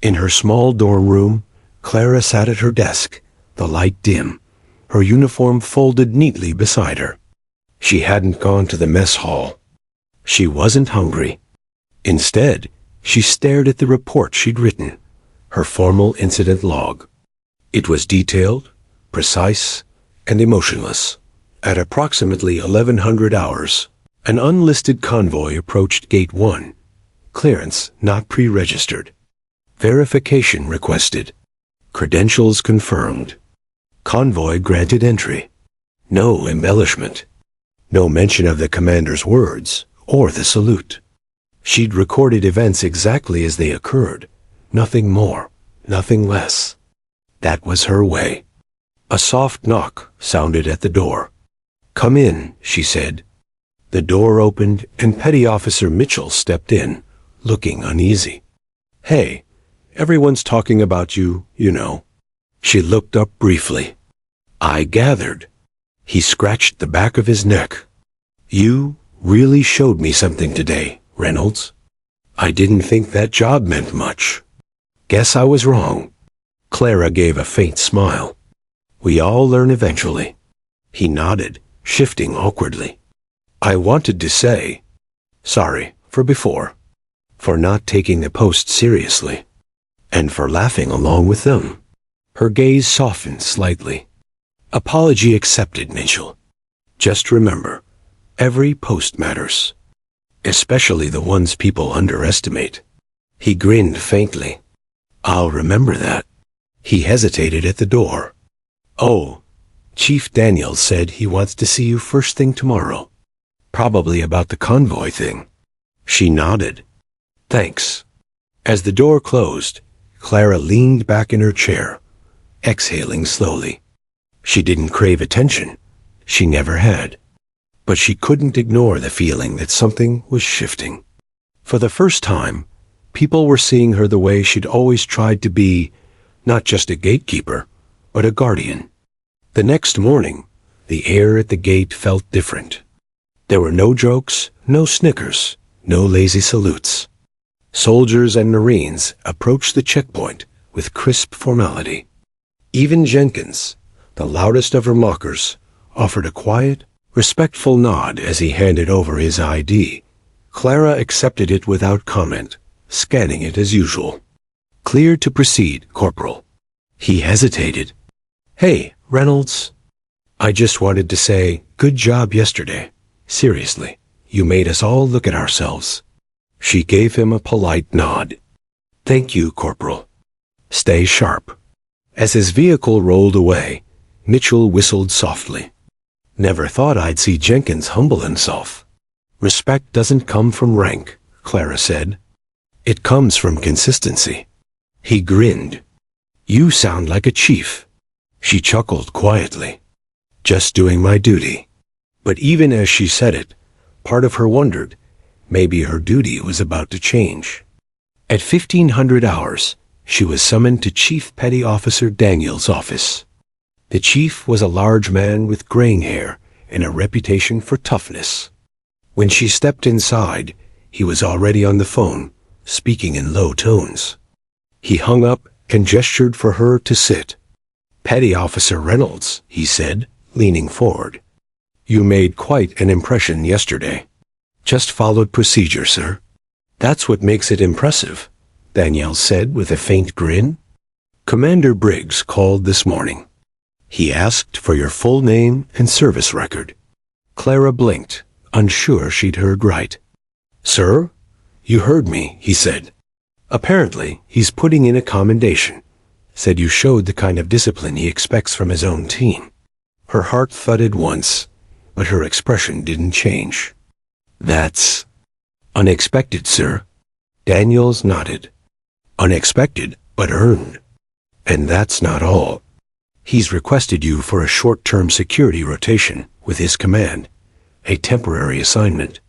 In her small dorm room, Clara sat at her desk, the light dim, her uniform folded neatly beside her. She hadn't gone to the mess hall. She wasn't hungry. Instead, she stared at the report she'd written, her formal incident log. It was detailed, precise, and emotionless. At approximately 1100 hours, An unlisted convoy approached Gate 1. Clearance not pre-registered. Verification requested. Credentials confirmed. Convoy granted entry. No embellishment. No mention of the commander's words or the salute. She'd recorded events exactly as they occurred. Nothing more, nothing less. That was her way. A soft knock sounded at the door. "Come in," she said. The door opened and Petty Officer Mitchell stepped in, looking uneasy. "Hey, everyone's talking about you, you know." She looked up briefly. "I gathered." He scratched the back of his neck. "You really showed me something today, Reynolds. I didn't think that job meant much. Guess I was wrong." Clara gave a faint smile. "We all learn eventually." He nodded, shifting awkwardly. "I wanted to say, sorry for before, for not taking the post seriously, and for laughing along with them." Her gaze softened slightly. "Apology accepted, Mitchell. Just remember, every post matters, especially the ones people underestimate." He grinned faintly. "I'll remember that." He hesitated at the door. "Oh, Chief Daniels said he wants to see you first thing tomorrow. Probably about the convoy thing." She nodded. "Thanks." As the door closed, Clara leaned back in her chair, exhaling slowly. She didn't crave attention. She never had. But she couldn't ignore the feeling that something was shifting. For the first time, people were seeing her the way she'd always tried to be, not just a gatekeeper, but a guardian. The next morning, the air at the gate felt different. There were no jokes, no snickers, no lazy salutes. Soldiers and Marines approached the checkpoint with crisp formality. Even Jenkins, the loudest of her mockers, offered a quiet, respectful nod as he handed over his ID. Clara accepted it without comment, scanning it as usual. "Clear to proceed, Corporal." He hesitated. "Hey, Reynolds. I just wanted to say, good job yesterday. Seriously, you made us all look at ourselves." She gave him a polite nod. "Thank you, Corporal. Stay sharp." As his vehicle rolled away, Mitchell whistled softly. "Never thought I'd see Jenkins humble himself." "Respect doesn't come from rank," Clara said. "It comes from consistency." He grinned. "You sound like a chief." She chuckled quietly. "Just doing my duty." But even as she said it, part of her wondered, maybe her duty was about to change. At 1500 hours, she was summoned to Chief Petty Officer Daniels' office. The chief was a large man with graying hair and a reputation for toughness. When she stepped inside, he was already on the phone, speaking in low tones. He hung up and gestured for her to sit. "Petty Officer Reynolds," he said, leaning forward. "You made quite an impression yesterday." "Just followed procedure, sir." "That's what makes it impressive," Danielle said with a faint grin. "Commander Briggs called this morning. He asked for your full name and service record." Clara blinked, unsure she'd heard right. "Sir, you heard me," he said. "Apparently, he's putting in a commendation. Said you showed the kind of discipline he expects from his own team." Her heart thudded once, but her expression didn't change. "That's unexpected, sir." Daniels nodded. "Unexpected, but earned. And that's not all. He's requested you for a short-term security rotation with his command, a temporary assignment.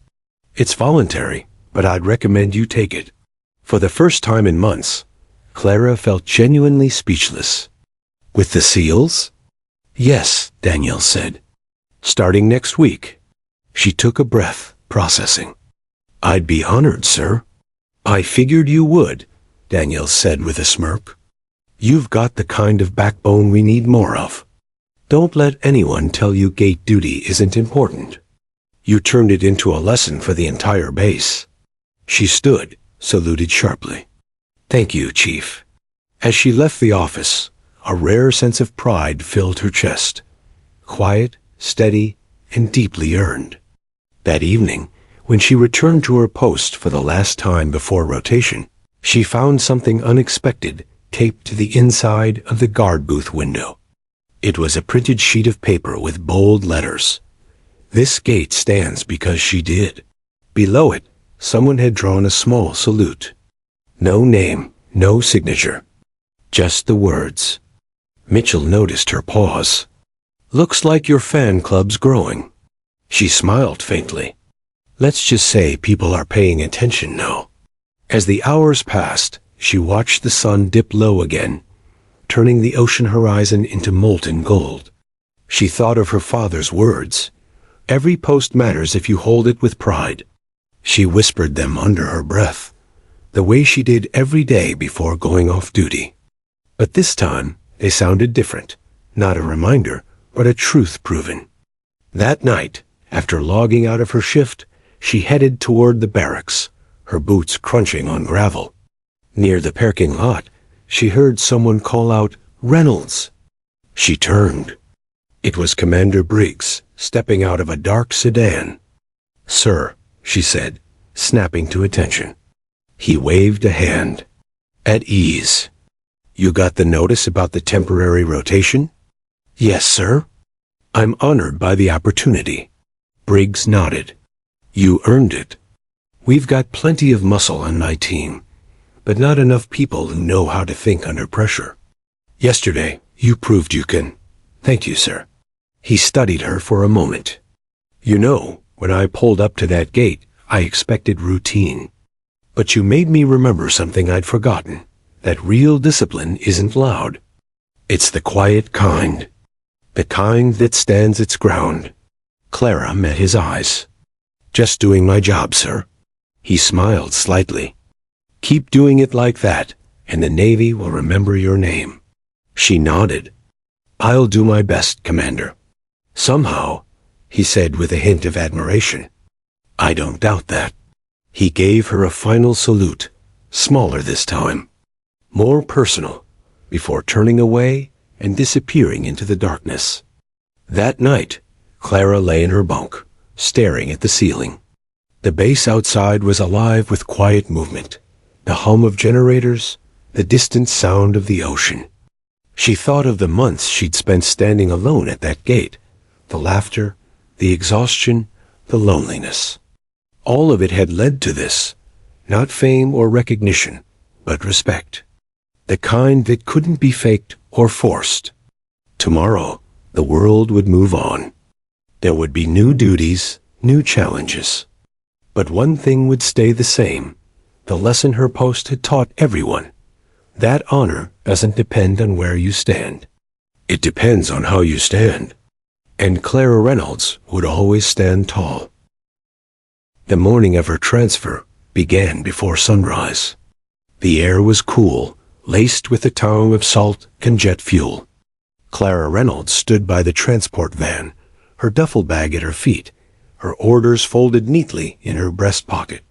It's voluntary, but I'd recommend you take it." For the first time in months, Clara felt genuinely speechless. "With the SEALs?" "Yes," Danielle said. "Starting next week." She took a breath, processing. "I'd be honored, sir." "I figured you would," Danielle said with a smirk. "You've got the kind of backbone we need more of. Don't let anyone tell you gate duty isn't important. You turned it into a lesson for the entire base." She stood, saluted sharply. "Thank you, Chief." As she left the office, a rare sense of pride filled her chest. Quiet, steady, and deeply earned. That evening, when she returned to her post for the last time before rotation, she found something unexpected taped to the inside of the guard booth window. It was a printed sheet of paper with bold letters. "This gate stands because she did." Below it, someone had drawn a small salute. No name, no signature. Just the words. Mitchell noticed her pause. "Looks like your fan club's growing." She smiled faintly. "Let's just say people are paying attention now." As the hours passed, she watched the sun dip low again, turning the ocean horizon into molten gold. She thought of her father's words. "Every post matters if you hold it with pride." She whispered them under her breath, the way she did every day before going off duty. But this time, they sounded different. Not a reminder, but a truth proven. That night, after logging out of her shift, she headed toward the barracks, her boots crunching on gravel. Near the parking lot, she heard someone call out, "Reynolds!" She turned. It was Commander Briggs, stepping out of a dark sedan. "Sir," she said, snapping to attention. He waved a hand. "At ease. You got the notice about the temporary rotation?" "Yes, sir." "I'm honored by the opportunity." Briggs nodded. "You earned it. We've got plenty of muscle on my team, but not enough people who know how to think under pressure. Yesterday, you proved you can." "Thank you, sir." He studied her for a moment. "You know, when I pulled up to that gate, I expected routine. But you made me remember something I'd forgotten, that real discipline isn't loud. It's the quiet kind. The kind that stands its ground." Clara met his eyes. "Just doing my job, sir." He smiled slightly. "Keep doing it like that, and the Navy will remember your name." She nodded. "I'll do my best, Commander." "Somehow," he said with a hint of admiration. "I don't doubt that." He gave her a final salute, smaller this time, more personal, before turning away and disappearing into the darkness. That night, Clara lay in her bunk, staring at the ceiling. The base outside was alive with quiet movement, the hum of generators, the distant sound of the ocean. She thought of the months she'd spent standing alone at that gate, the laughter, the exhaustion, the loneliness. All of it had led to this, not fame or recognition, but respect. The kind that couldn't be faked or forced. Tomorrow, the world would move on. There would be new duties, new challenges. But one thing would stay the same, the lesson her post had taught everyone. That honor doesn't depend on where you stand. It depends on how you stand. And Clara Reynolds would always stand tall. The morning of her transfer began before sunrise. The air was cool, laced with the tang of salt and jet fuel. Clara Reynolds stood by the transport van, her duffel bag at her feet, her orders folded neatly in her breast pocket.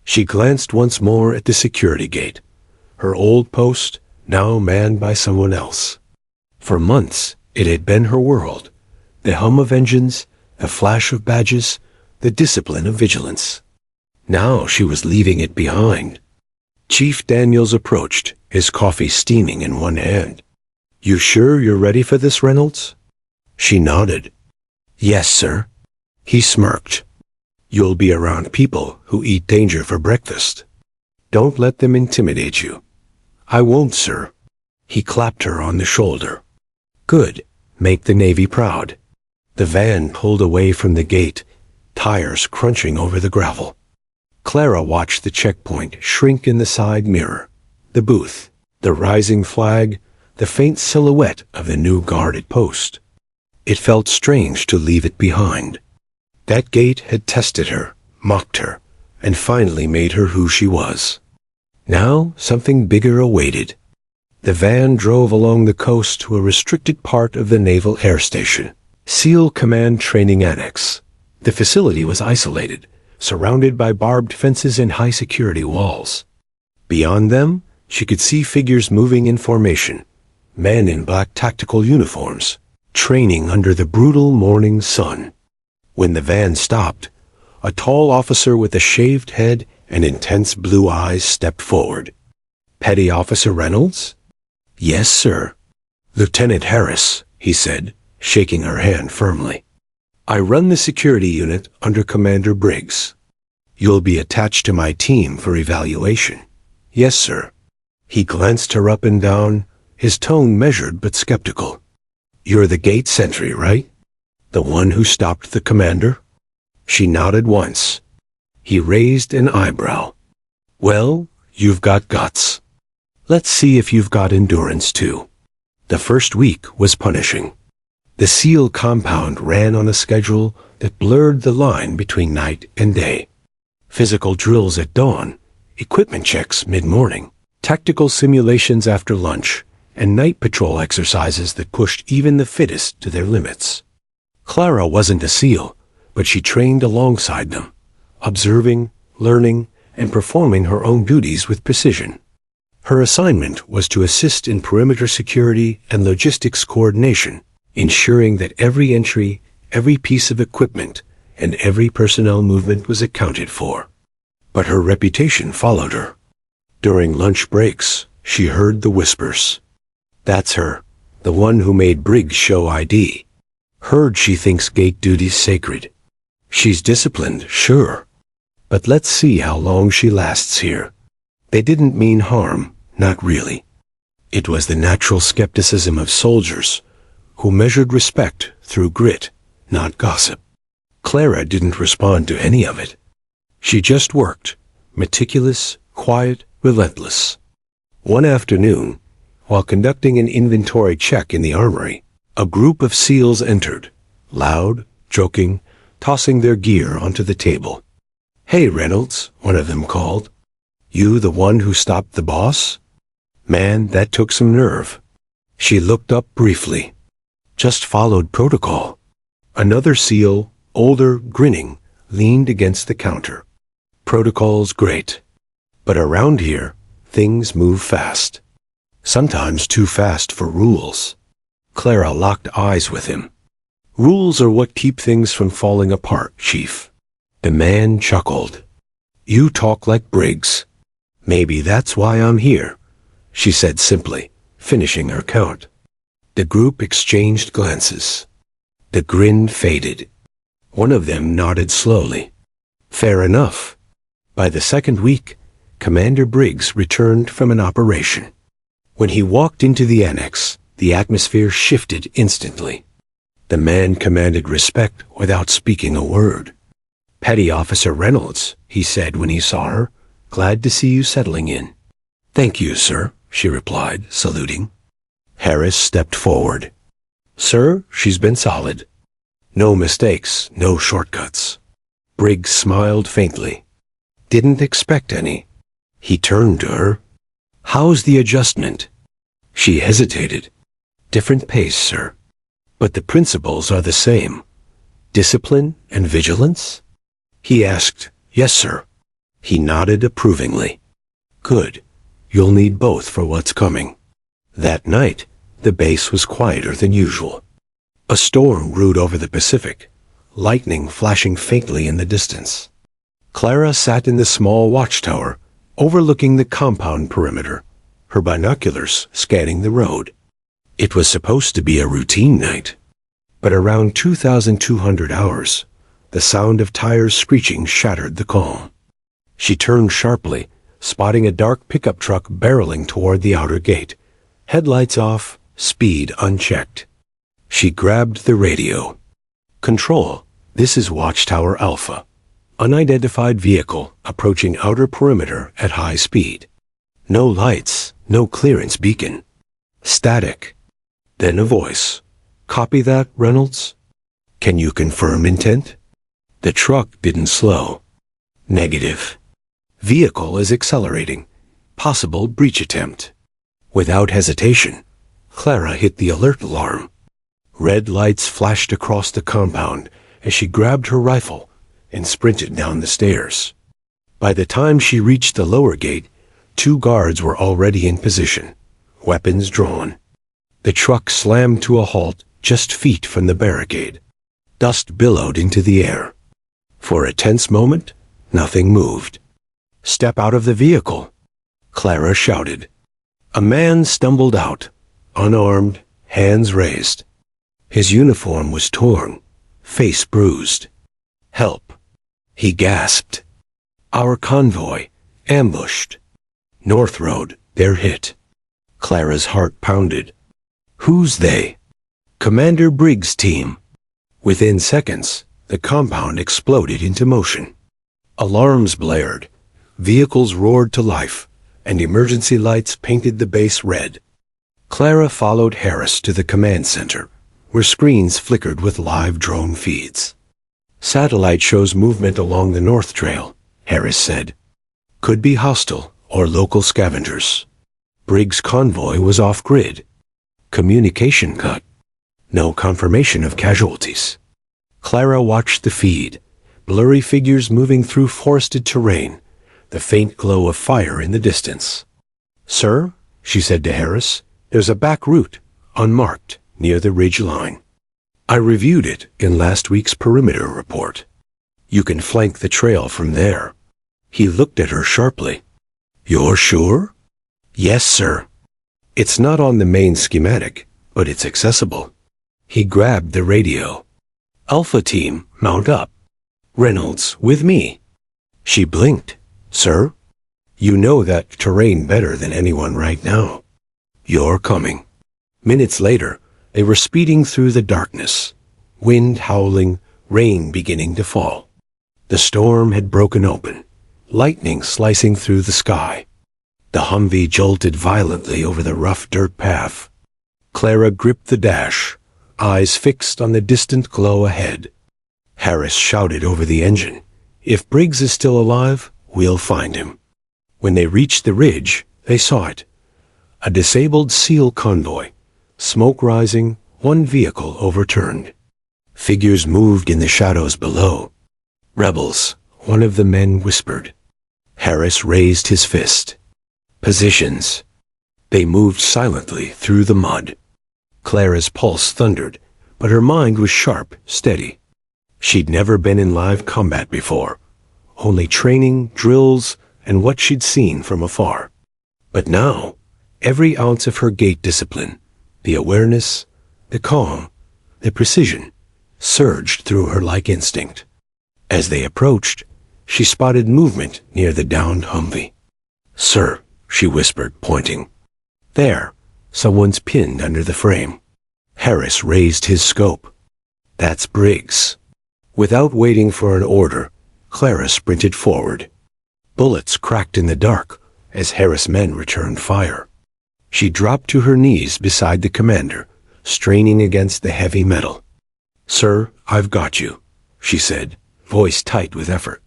She glanced once more at the security gate, her old post now manned by someone else. For months, it had been her world, the hum of engines, the flash of badges, the discipline of vigilance. Now she was leaving it behind. Chief Daniels approached, his coffee steaming in one hand. "You sure you're ready for this, Reynolds?" She nodded. "Yes, sir." He smirked. "You'll be around people who eat danger for breakfast. Don't let them intimidate you." "I won't, sir." He clapped her on the shoulder. "Good. Make the Navy proud." The van pulled away from the gate, tires crunching over the gravel. Clara watched the checkpoint shrink in the side mirror, the booth, the rising flag, the faint silhouette of the new guarded post. It felt strange to leave it behind. That gate had tested her, mocked her, and finally made her who she was. Now something bigger awaited. The van drove along the coast to a restricted part of the Naval Air Station, SEAL Command Training Annex. The facility was isolated, surrounded by barbed fences and high-security walls. Beyond them, she could see figures moving in formation, men in black tactical uniforms, training under the brutal morning sun. When the van stopped, A tall officer with a shaved head and intense blue eyes stepped forward. "Petty Officer Reynolds?" "Yes, sir." "Lieutenant Harris," he said, shaking her hand firmly. "I run the security unit under Commander Briggs. You'll be attached to my team for evaluation." "Yes, sir." He glanced her up and down, his tone measured but skeptical. "You're the gate sentry, right? The one who stopped the commander?" She nodded once. He raised an eyebrow. "Well, you've got guts. Let's see if you've got endurance, too." The first week was punishing. The SEAL compound ran on a schedule that blurred the line between night and day. Physical drills at dawn, equipment checks mid-morning, tactical simulations after lunch, and night patrol exercises that pushed even the fittest to their limits. Clara wasn't a SEAL, but she trained alongside them, observing, learning, and performing her own duties with precision. Her assignment was to assist in perimeter security and logistics coordination, ensuring that every entry, every piece of equipment, and every personnel movement was accounted for. But her reputation followed her. During lunch breaks, she heard the whispers. "That's her, the one who made Briggs show ID. Heard she thinks gate duty's sacred. She's disciplined, sure. But let's see how long she lasts here." They didn't mean harm, not really. It was the natural skepticism of soldiers, who measured respect through grit, not gossip. Clara didn't respond to any of it. She just worked, meticulous, quiet, relentless. One afternoon, while conducting an inventory check in the armory, a group of SEALs entered, loud, joking, tossing their gear onto the table. "Hey, Reynolds," one of them called. "You the one who stopped the boss?" Man, that took some nerve. She looked up briefly. "Just followed protocol." Another SEAL, older, grinning, leaned against the counter. "Protocol's great. But around here, things move fast. Sometimes too fast for rules." Clara locked eyes with him. "Rules are what keep things from falling apart, Chief." The man chuckled. "You talk like Briggs. Maybe that's why I'm here," she said simply, finishing her count. The group exchanged glances. The grin faded. One of them nodded slowly. "Fair enough." By the second week, Commander Briggs returned from an operation. When he walked into the annex, the atmosphere shifted instantly. The man commanded respect without speaking a word. "Petty Officer Reynolds," he said when he saw her. "Glad to see you settling in." "Thank you, sir," she replied, saluting. Harris stepped forward. "Sir, she's been solid. No mistakes, no shortcuts." Briggs smiled faintly. "Didn't expect any." He turned to her. "How's the adjustment?" She hesitated. "Different pace, sir. But the principles are the same. Discipline and vigilance?" He asked, "Yes, sir." He nodded approvingly. "Good. You'll need both for what's coming." That night, the base was quieter than usual. A storm brewed over the Pacific, lightning flashing faintly in the distance. Clara sat in the small watchtower, overlooking the compound perimeter, her binoculars scanning the road. It was supposed to be a routine night, but around 2,200 hours, the sound of tires screeching shattered the calm. She turned sharply, spotting a dark pickup truck barreling toward the outer gate, headlights off, speed unchecked. She grabbed the radio. "Control, this is Watchtower Alpha. Unidentified vehicle approaching outer perimeter at high speed. No lights, no clearance beacon. Static." Then a voice. "Copy that, Reynolds? Can you confirm intent?" The truck didn't slow. "Negative. Vehicle is accelerating. Possible breach attempt." Without hesitation, Clara hit the alert alarm. Red lights flashed across the compound as she grabbed her rifle and sprinted down the stairs. By the time she reached the lower gate, 2 guards were already in position, weapons drawn. The truck slammed to a halt just feet from the barricade. Dust billowed into the air. For a tense moment, nothing moved. "Step out of the vehicle," Clara shouted. A man stumbled out, unarmed, hands raised. His uniform was torn, face bruised. "Help," he gasped. "Our convoy, ambushed. North Road, they're hit." Clara's heart pounded. "Who's they?" "Commander Briggs' team." Within seconds, the compound exploded into motion. Alarms blared, vehicles roared to life, and emergency lights painted the base red. Clara followed Harris to the command center, where screens flickered with live drone feeds. "Satellite shows movement along the North Trail," Harris said. "Could be hostile or local scavengers." Briggs' convoy was off-grid. Communication cut. No confirmation of casualties. Clara watched the feed, blurry figures moving through forested terrain, the faint glow of fire in the distance. "Sir," she said to Harris, "there's a back route, unmarked, near the ridge line. I reviewed it in last week's perimeter report. You can flank the trail from there." He looked at her sharply. "You're sure?" "Yes, sir. It's not on the main schematic, but it's accessible." He grabbed the radio. "Alpha team, mount up. Reynolds, with me." She blinked. "Sir? You know that terrain better than anyone right now." "You're coming." Minutes later, they were speeding through the darkness, wind howling, rain beginning to fall. The storm had broken open, lightning slicing through the sky. The Humvee jolted violently over the rough dirt path. Clara gripped the dash, eyes fixed on the distant glow ahead. Harris shouted over the engine, "If Briggs is still alive, we'll find him." When they reached the ridge, they saw it. A disabled SEAL convoy, smoke rising, one vehicle overturned. Figures moved in the shadows below. "Rebels," one of the men whispered. Harris raised his fist. "Positions." They moved silently through the mud. Clara's pulse thundered, but her mind was sharp, steady. She'd never been in live combat before, only training, drills, and what she'd seen from afar. But now, every ounce of her gait discipline, the awareness, the calm, the precision, surged through her like instinct. As they approached, she spotted movement near the downed Humvee. "Sir," she whispered, pointing. "There, someone's pinned under the frame." Harris raised his scope. "That's Briggs." Without waiting for an order, Clara sprinted forward. Bullets cracked in the dark as Harris' men returned fire. She dropped to her knees beside the commander, straining against the heavy metal. "Sir, I've got you," she said, voice tight with effort.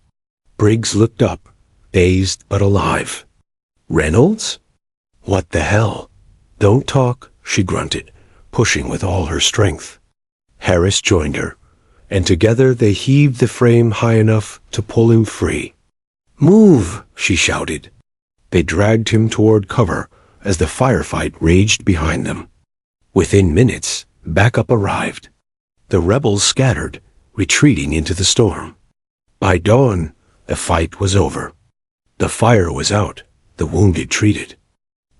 Briggs looked up, dazed but alive. "Reynolds? What the hell?" "Don't talk," she grunted, pushing with all her strength. Harris joined her, and together they heaved the frame high enough to pull him free. "Move!" she shouted. They dragged him toward cover as the firefight raged behind them. Within minutes, backup arrived. The rebels scattered, retreating into the storm. By dawn, the fight was over. The fire was out, the wounded treated.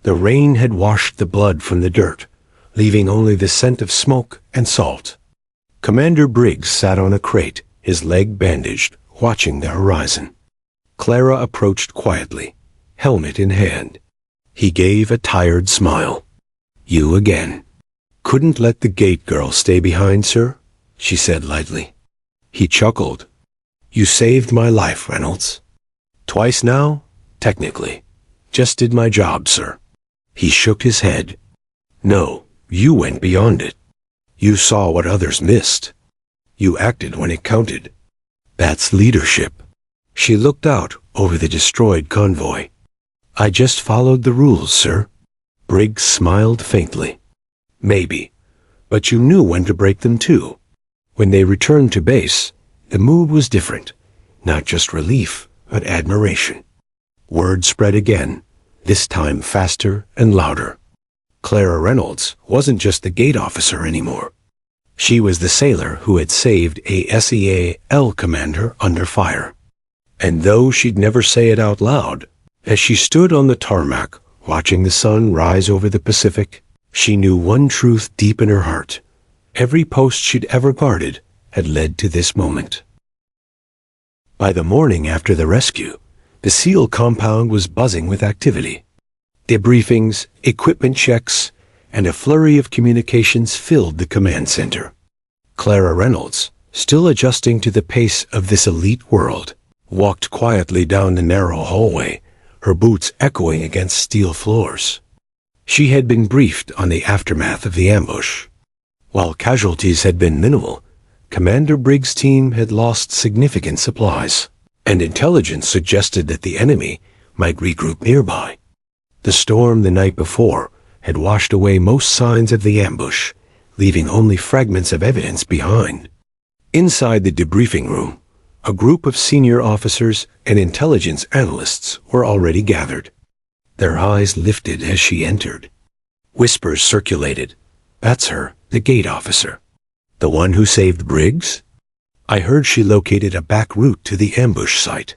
The rain had washed the blood from the dirt, leaving only the scent of smoke and salt. Commander Briggs sat on a crate, his leg bandaged, watching the horizon. Clara approached quietly, helmet in hand. He gave a tired smile. "You again." "Couldn't let the gate girl stay behind, sir," she said lightly. He chuckled. "You saved my life, Reynolds." "Twice now, technically. Just did my job, sir." He shook his head. "No, you went beyond it. You saw what others missed. You acted when it counted. That's leadership." She looked out over the destroyed convoy. "I just followed the rules, sir." Briggs smiled faintly. "Maybe, but you knew when to break them too." When they returned to base, the mood was different, not just relief, but admiration. Word spread again, this time faster and louder. Clara Reynolds wasn't just the gate officer anymore. She was the sailor who had saved a SEAL commander under fire. And though she'd never say it out loud, as she stood on the tarmac, watching the sun rise over the Pacific, she knew one truth deep in her heart. Every post she'd ever guarded had led to this moment. By the morning after the rescue, the SEAL compound was buzzing with activity. Debriefings, equipment checks, and a flurry of communications filled the command center. Clara Reynolds, still adjusting to the pace of this elite world, walked quietly down the narrow hallway, her boots echoing against steel floors. She had been briefed on the aftermath of the ambush. While casualties had been minimal, Commander Briggs' team had lost significant supplies, and intelligence suggested that the enemy might regroup nearby. The storm the night before had washed away most signs of the ambush, leaving only fragments of evidence behind. Inside the debriefing room, a group of senior officers and intelligence analysts were already gathered. Their eyes lifted as she entered. Whispers circulated. "That's her, the gate officer. The one who saved Briggs? I heard she located a back route to the ambush site."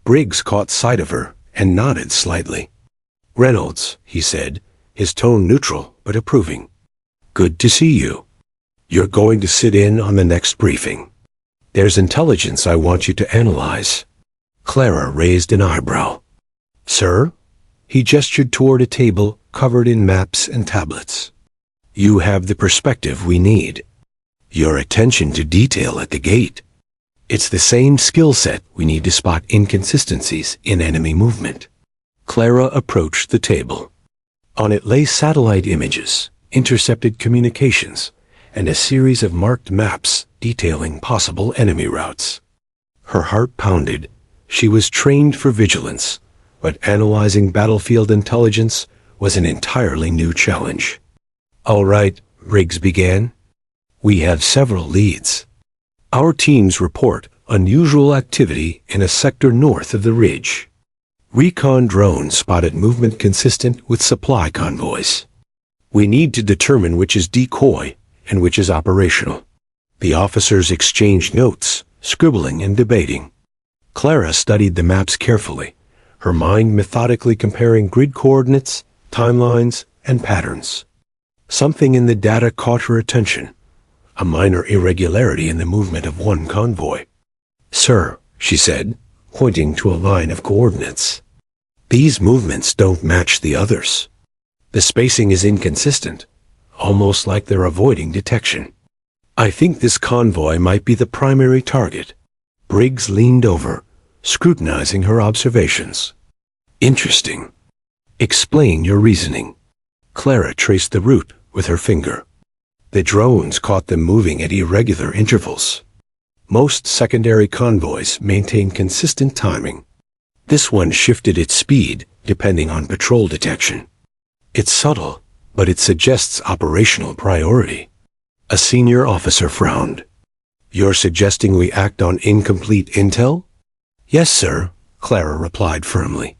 Briggs caught sight of her and nodded slightly. "Reynolds," he said, his tone neutral but approving. "Good to see you. You're going to sit in on the next briefing. There's intelligence I want you to analyze." Clara raised an eyebrow. "Sir?" He gestured toward a table covered in maps and tablets. "You have the perspective we need. Your attention to detail at the gate. It's the same skill set we need to spot inconsistencies in enemy movement." Clara approached the table. On it lay satellite images, intercepted communications, and a series of marked maps detailing possible enemy routes. Her heart pounded. She was trained for vigilance, but analyzing battlefield intelligence was an entirely new challenge. "All right," Briggs began. "We have several leads. Our teams report unusual activity in a sector north of the ridge. Recon drones spotted movement consistent with supply convoys. We need to determine which is decoy and which is operational." The officers exchanged notes, scribbling and debating. Clara studied the maps carefully, her mind methodically comparing grid coordinates, timelines, and patterns. Something in the data caught her attention, a minor irregularity in the movement of one convoy. "Sir," she said, pointing to a line of coordinates, "these movements don't match the others. The spacing is inconsistent, almost like they're avoiding detection. I think this convoy might be the primary target." Briggs leaned over, scrutinizing her observations. "Interesting. Explain your reasoning." Clara traced the route with her finger. The drones caught them moving at irregular intervals. Most secondary convoys maintain consistent timing. This one shifted its speed depending on patrol detection. It's subtle, but it suggests operational priority. A senior officer frowned. "You're suggesting we act on incomplete intel?" "Yes, sir," Clara replied firmly.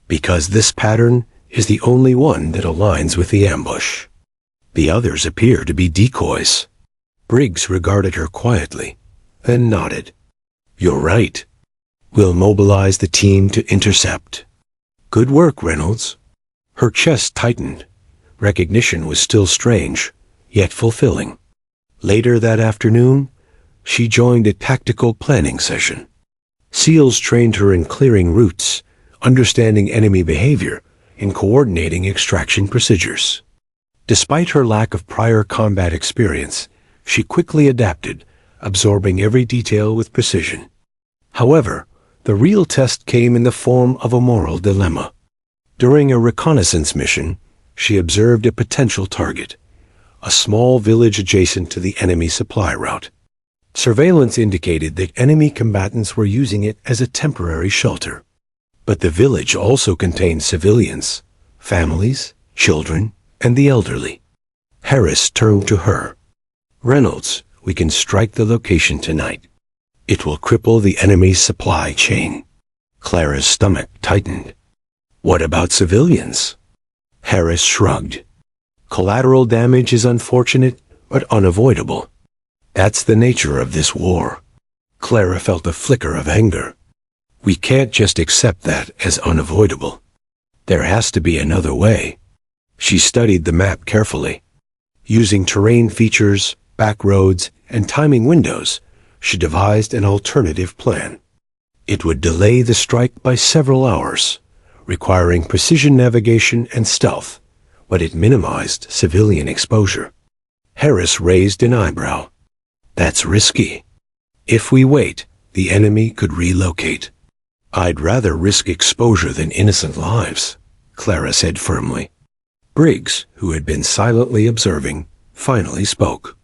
"Because this pattern is the only one that aligns with the ambush. The others appear to be decoys." Briggs regarded her quietly, then nodded. "You're right. We'll mobilize the team to intercept." "Good work, Reynolds." Her chest tightened. Recognition was still strange, yet fulfilling. Later that afternoon, she joined a tactical planning session. SEALs trained her in clearing routes, understanding enemy behavior, and coordinating extraction procedures. Despite her lack of prior combat experience, she quickly adapted, absorbing every detail with precision. However, the real test came in the form of a moral dilemma. During a reconnaissance mission, she observed a potential target, a small village adjacent to the enemy supply route. Surveillance indicated that enemy combatants were using it as a temporary shelter. But the village also contained civilians, families, children, and the elderly. Harris turned to her. "Reynolds, we can strike the location tonight. It will cripple the enemy's supply chain." Clara's stomach tightened. "What about civilians?" Harris shrugged. "Collateral damage is unfortunate, but unavoidable. That's the nature of this war. Clara felt a flicker of anger. We can't just accept that as unavoidable. There has to be another way. She studied the map carefully. Using terrain features, back roads, and timing windows, she devised an alternative plan. It would delay the strike by several hours, requiring precision navigation and stealth, but it minimized civilian exposure. Harris raised an eyebrow. That's risky. If we wait, the enemy could relocate. I'd rather risk exposure than innocent lives, Clara said firmly. Briggs, who had been silently observing, finally spoke.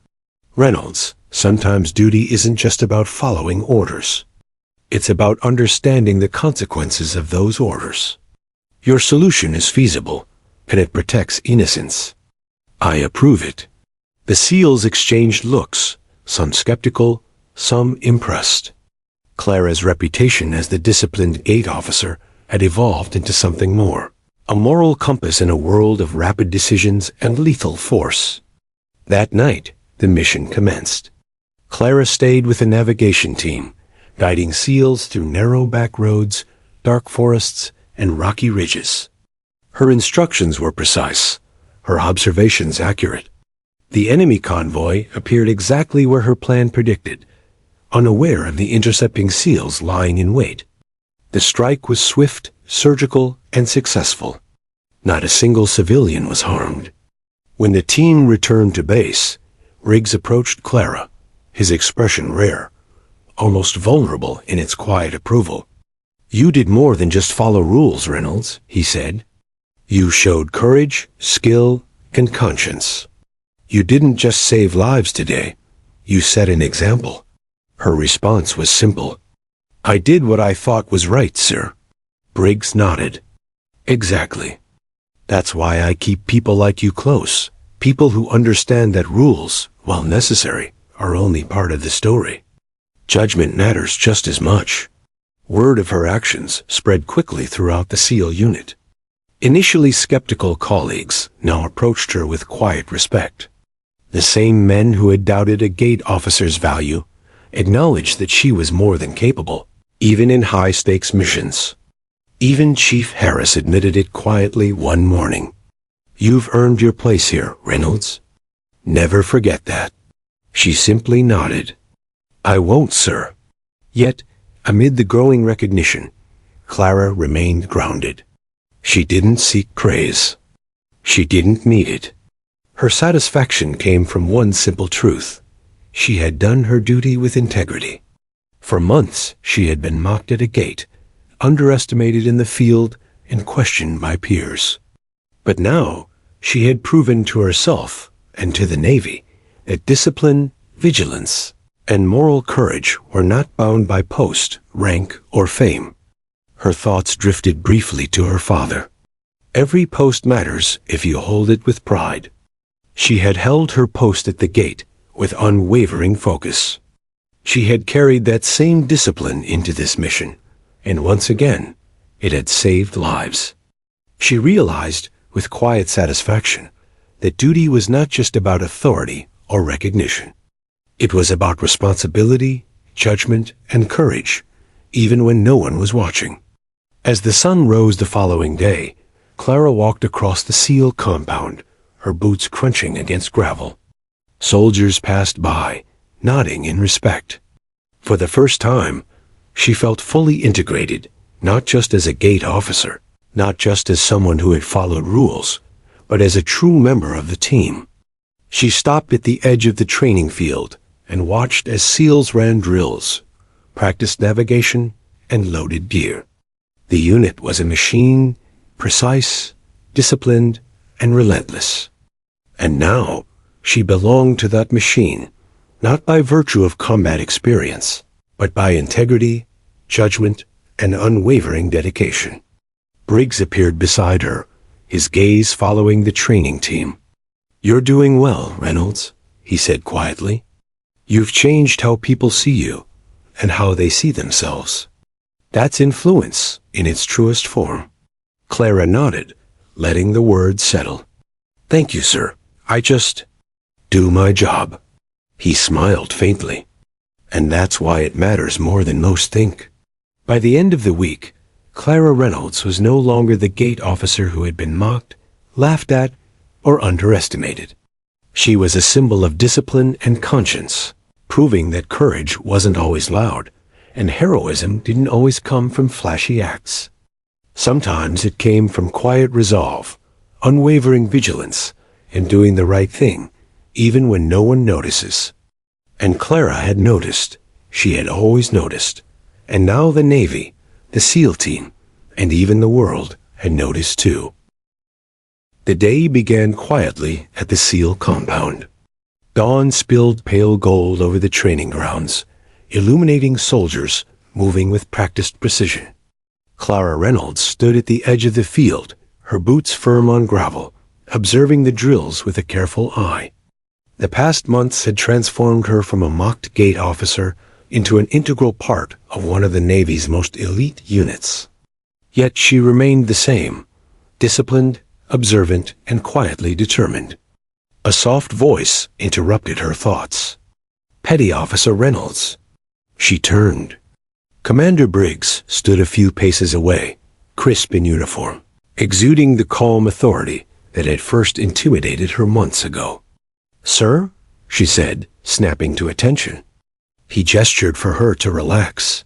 Reynolds, sometimes duty isn't just about following orders. It's about understanding the consequences of those orders. Your solution is feasible, and it protects innocence. I approve it. The SEALs exchanged looks, some skeptical, some impressed. Clara's reputation as the disciplined gate officer had evolved into something more, a moral compass in a world of rapid decisions and lethal force. That night, the mission commenced. Clara stayed with the navigation team, guiding SEALs through narrow back roads, dark forests, and rocky ridges. Her instructions were precise, her observations accurate. The enemy convoy appeared exactly where her plan predicted, unaware of the intercepting SEALs lying in wait. The strike was swift, surgical, and successful. Not a single civilian was harmed. When the team returned to base, Briggs approached Clara, his expression rare, almost vulnerable in its quiet approval. You did more than just follow rules, Reynolds, he said. You showed courage, skill, and conscience. You didn't just save lives today, you set an example. Her response was simple. I did what I thought was right, sir. Briggs nodded. Exactly. That's why I keep people like you close, people who understand that rules, while necessary, are only part of the story. Judgment matters just as much. Word of her actions spread quickly throughout the SEAL unit. Initially skeptical colleagues now approached her with quiet respect. The same men who had doubted a gate officer's value acknowledged that she was more than capable, even in high-stakes missions. Even Chief Harris admitted it quietly one morning. You've earned your place here, Reynolds. Never forget that. She simply nodded. I won't, sir. Yet, amid the growing recognition, Clara remained grounded. She didn't seek praise. She didn't need it. Her satisfaction came from one simple truth. She had done her duty with integrity. For months, she had been mocked at a gate, underestimated in the field, and questioned by peers. But now, she had proven to herself and to the Navy that discipline, vigilance, and moral courage were not bound by post, rank, or fame. Her thoughts drifted briefly to her father. Every post matters if you hold it with pride. She had held her post at the gate with unwavering focus. She had carried that same discipline into this mission, and once again, it had saved lives. She realized, with quiet satisfaction, that duty was not just about authority or recognition. It was about responsibility, judgment, and courage, even when no one was watching. As the sun rose the following day, Clara walked across the SEAL compound, her boots crunching against gravel. Soldiers passed by, nodding in respect. For the first time, she felt fully integrated, not just as a gate officer, not just as someone who had followed rules, but as a true member of the team. She stopped at the edge of the training field and watched as SEALs ran drills, practiced navigation, and loaded gear. The unit was a machine, precise, disciplined, and relentless. And now, she belonged to that machine, not by virtue of combat experience, but by integrity, judgment, and unwavering dedication. Briggs appeared beside her, his gaze following the training team. You're doing well, Reynolds, he said quietly. You've changed how people see you, and how they see themselves. That's influence in its truest form. Clara nodded, letting the words settle. Thank you, sir. I just do my job. He smiled faintly. And that's why it matters more than most think. By the end of the week, Clara Reynolds was no longer the gate officer who had been mocked, laughed at, or underestimated. She was a symbol of discipline and conscience, proving that courage wasn't always loud, and heroism didn't always come from flashy acts. Sometimes it came from quiet resolve, unwavering vigilance, and doing the right thing, even when no one notices. And Clara had noticed. She had always noticed. And now the Navy, the SEAL team, and even the world had noticed too. The day began quietly at the SEAL compound. Dawn spilled pale gold over the training grounds, illuminating soldiers moving with practiced precision. Clara Reynolds stood at the edge of the field, her boots firm on gravel, observing the drills with a careful eye. The past months had transformed her from a mocked gate officer into an integral part of one of the Navy's most elite units. Yet she remained the same, disciplined, observant, and quietly determined. A soft voice interrupted her thoughts. Petty Officer Reynolds. She turned. Commander Briggs stood a few paces away, crisp in uniform, exuding the calm authority that had first intimidated her months ago. "Sir?" she said, snapping to attention. He gestured for her to relax.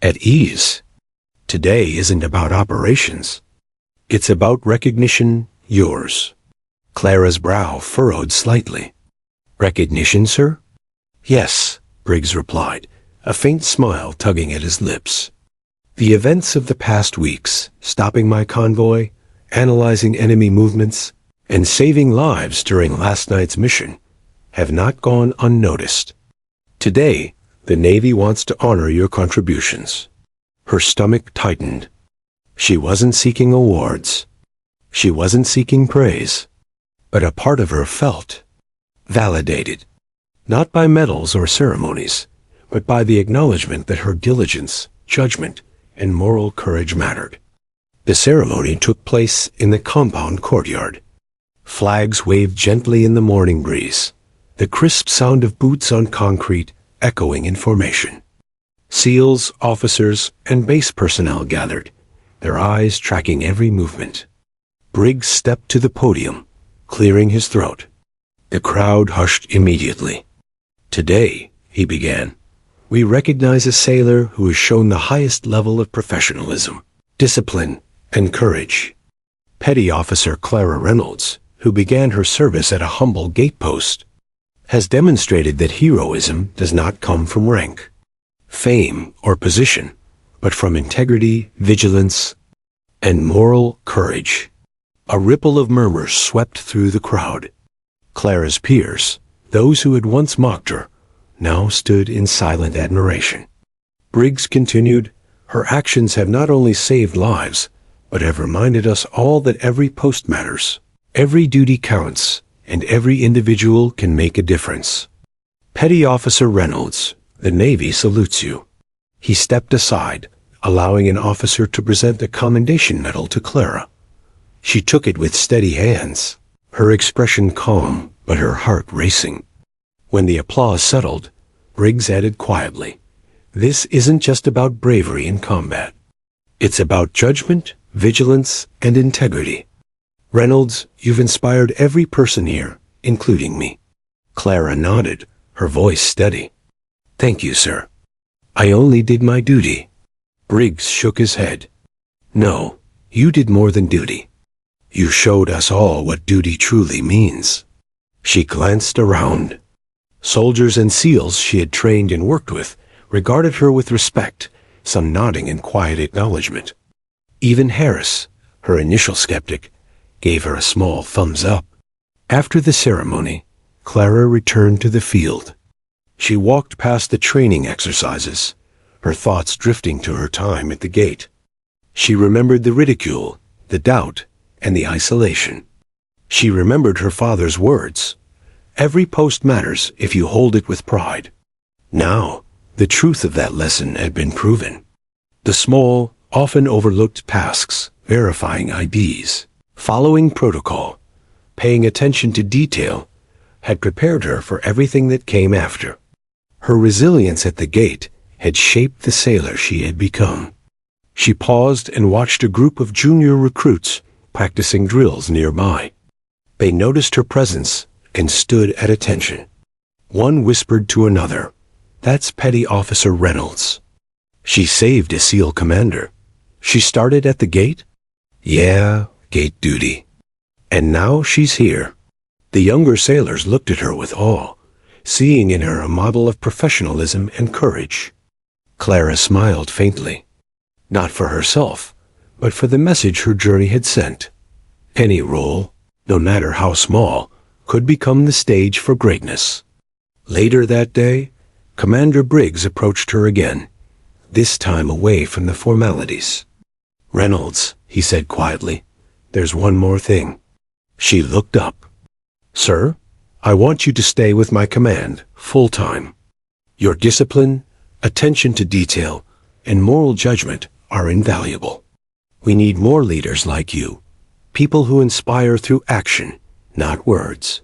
At ease. Today isn't about operations. It's about recognition, yours. Clara's brow furrowed slightly. Recognition, sir? Yes, Briggs replied, a faint smile tugging at his lips. The events of the past weeks, stopping my convoy, analyzing enemy movements, and saving lives during last night's mission, have not gone unnoticed. Today, the Navy wants to honor your contributions. Her stomach tightened. She wasn't seeking awards. She wasn't seeking praise. But a part of her felt validated, not by medals or ceremonies, but by the acknowledgement that her diligence, judgment, and moral courage mattered. The ceremony took place in the compound courtyard. Flags waved gently in the morning breeze, the crisp sound of boots on concrete echoing in formation. SEALs, officers, and base personnel gathered, their eyes tracking every movement. Briggs stepped to the podium, clearing his throat. The crowd hushed immediately. Today, he began, we recognize a sailor who has shown the highest level of professionalism, discipline, and courage. Petty Officer Clara Reynolds, who began her service at a humble gatepost, has demonstrated that heroism does not come from rank, fame, or position, but from integrity, vigilance, and moral courage. A ripple of murmurs swept through the crowd. Clara's peers, those who had once mocked her, now stood in silent admiration. Briggs continued, her actions have not only saved lives, but have reminded us all that every post matters, every duty counts, and every individual can make a difference. Petty Officer Reynolds, the Navy salutes you. He stepped aside, allowing an officer to present a commendation medal to Clara. She took it with steady hands, her expression calm, but her heart racing. When the applause settled, Briggs added quietly, this isn't just about bravery in combat. It's about judgment, vigilance, and integrity. Reynolds, you've inspired every person here, including me. Clara nodded, her voice steady. Thank you, sir. I only did my duty. Briggs shook his head. No, you did more than duty. You showed us all what duty truly means. She glanced around. Soldiers and SEALs she had trained and worked with regarded her with respect, some nodding in quiet acknowledgement. Even Harris, her initial skeptic, gave her a small thumbs up. After the ceremony, Clara returned to the field. She walked past the training exercises, her thoughts drifting to her time at the gate. She remembered the ridicule, the doubt, and the isolation. She remembered her father's words. Every post matters if you hold it with pride. Now, the truth of that lesson had been proven. The small, often overlooked tasks, verifying IDs, following protocol, paying attention to detail, had prepared her for everything that came after. Her resilience at the gate had shaped the sailor she had become. She paused and watched a group of junior recruits practicing drills nearby. They noticed her presence and stood at attention. One whispered to another, "That's Petty Officer Reynolds. She saved a SEAL commander. She started at the gate?" "Yeah, gate duty. And now she's here." The younger sailors looked at her with awe, seeing in her a model of professionalism and courage. Clara smiled faintly. Not for herself, but for the message her journey had sent. Any role, no matter how small, could become the stage for greatness. Later that day, Commander Briggs approached her again, this time away from the formalities. "Reynolds," he said quietly, "there's one more thing." She looked up. "Sir, I want you to stay with my command, full-time. Your discipline, attention to detail, and moral judgment are invaluable. We need more leaders like you, people who inspire through action, not words."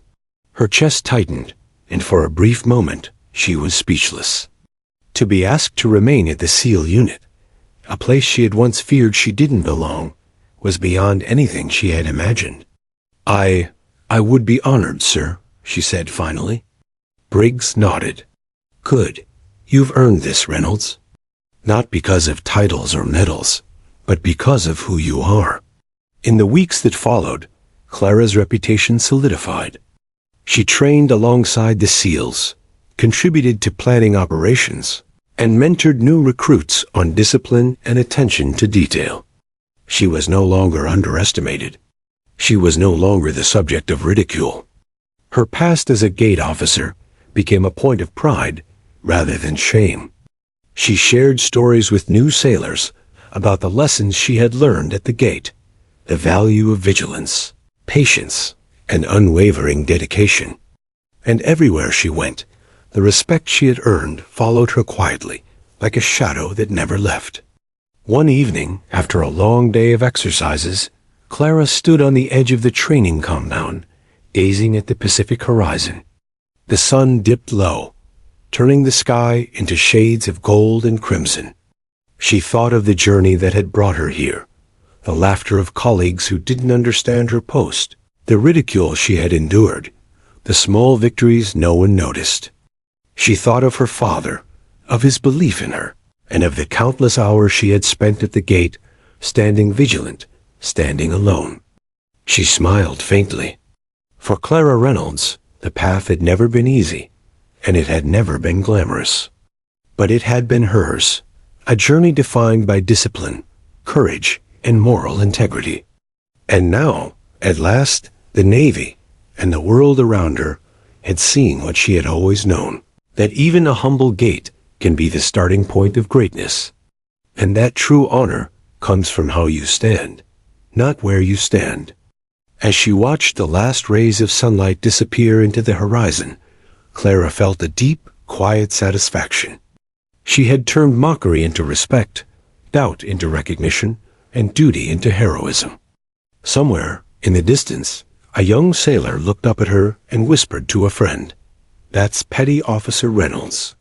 Her chest tightened, and for a brief moment she was speechless. To be asked to remain at the SEAL unit, a place she had once feared she didn't belong, was beyond anything she had imagined. I would be honored, sir," she said finally. Briggs nodded. "Good. You've earned this, Reynolds. Not because of titles or medals, but because of who you are." In the weeks that followed, Clara's reputation solidified. She trained alongside the SEALs, contributed to planning operations, and mentored new recruits on discipline and attention to detail. She was no longer underestimated. She was no longer the subject of ridicule. Her past as a gate officer became a point of pride rather than shame. She shared stories with new sailors about the lessons she had learned at the gate, the value of vigilance, patience, and unwavering dedication. And everywhere she went, the respect she had earned followed her quietly, like a shadow that never left. One evening, after a long day of exercises, Clara stood on the edge of the training compound, gazing at the Pacific horizon. The sun dipped low, turning the sky into shades of gold and crimson. She thought of the journey that had brought her here, the laughter of colleagues who didn't understand her post, the ridicule she had endured, the small victories no one noticed. She thought of her father, of his belief in her, and of the countless hours she had spent at the gate, standing vigilant, standing alone. She smiled faintly. For Clara Reynolds, the path had never been easy, and it had never been glamorous. But it had been hers, a journey defined by discipline, courage, and moral integrity. And now, at last, the Navy, and the world around her, had seen what she had always known, that even a humble gate can be the starting point of greatness. And that true honor comes from how you stand, not where you stand. As she watched the last rays of sunlight disappear into the horizon, Clara felt a deep, quiet satisfaction. She had turned mockery into respect, doubt into recognition, and duty into heroism. Somewhere, in the distance, a young sailor looked up at her and whispered to a friend, "That's Petty Officer Reynolds."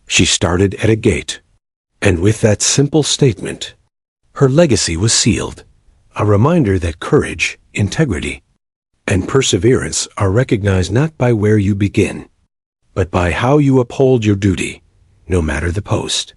She started at a gate, and with that simple statement, her legacy was sealed, a reminder that courage, integrity, and perseverance are recognized not by where you begin, but by how you uphold your duty, no matter the post.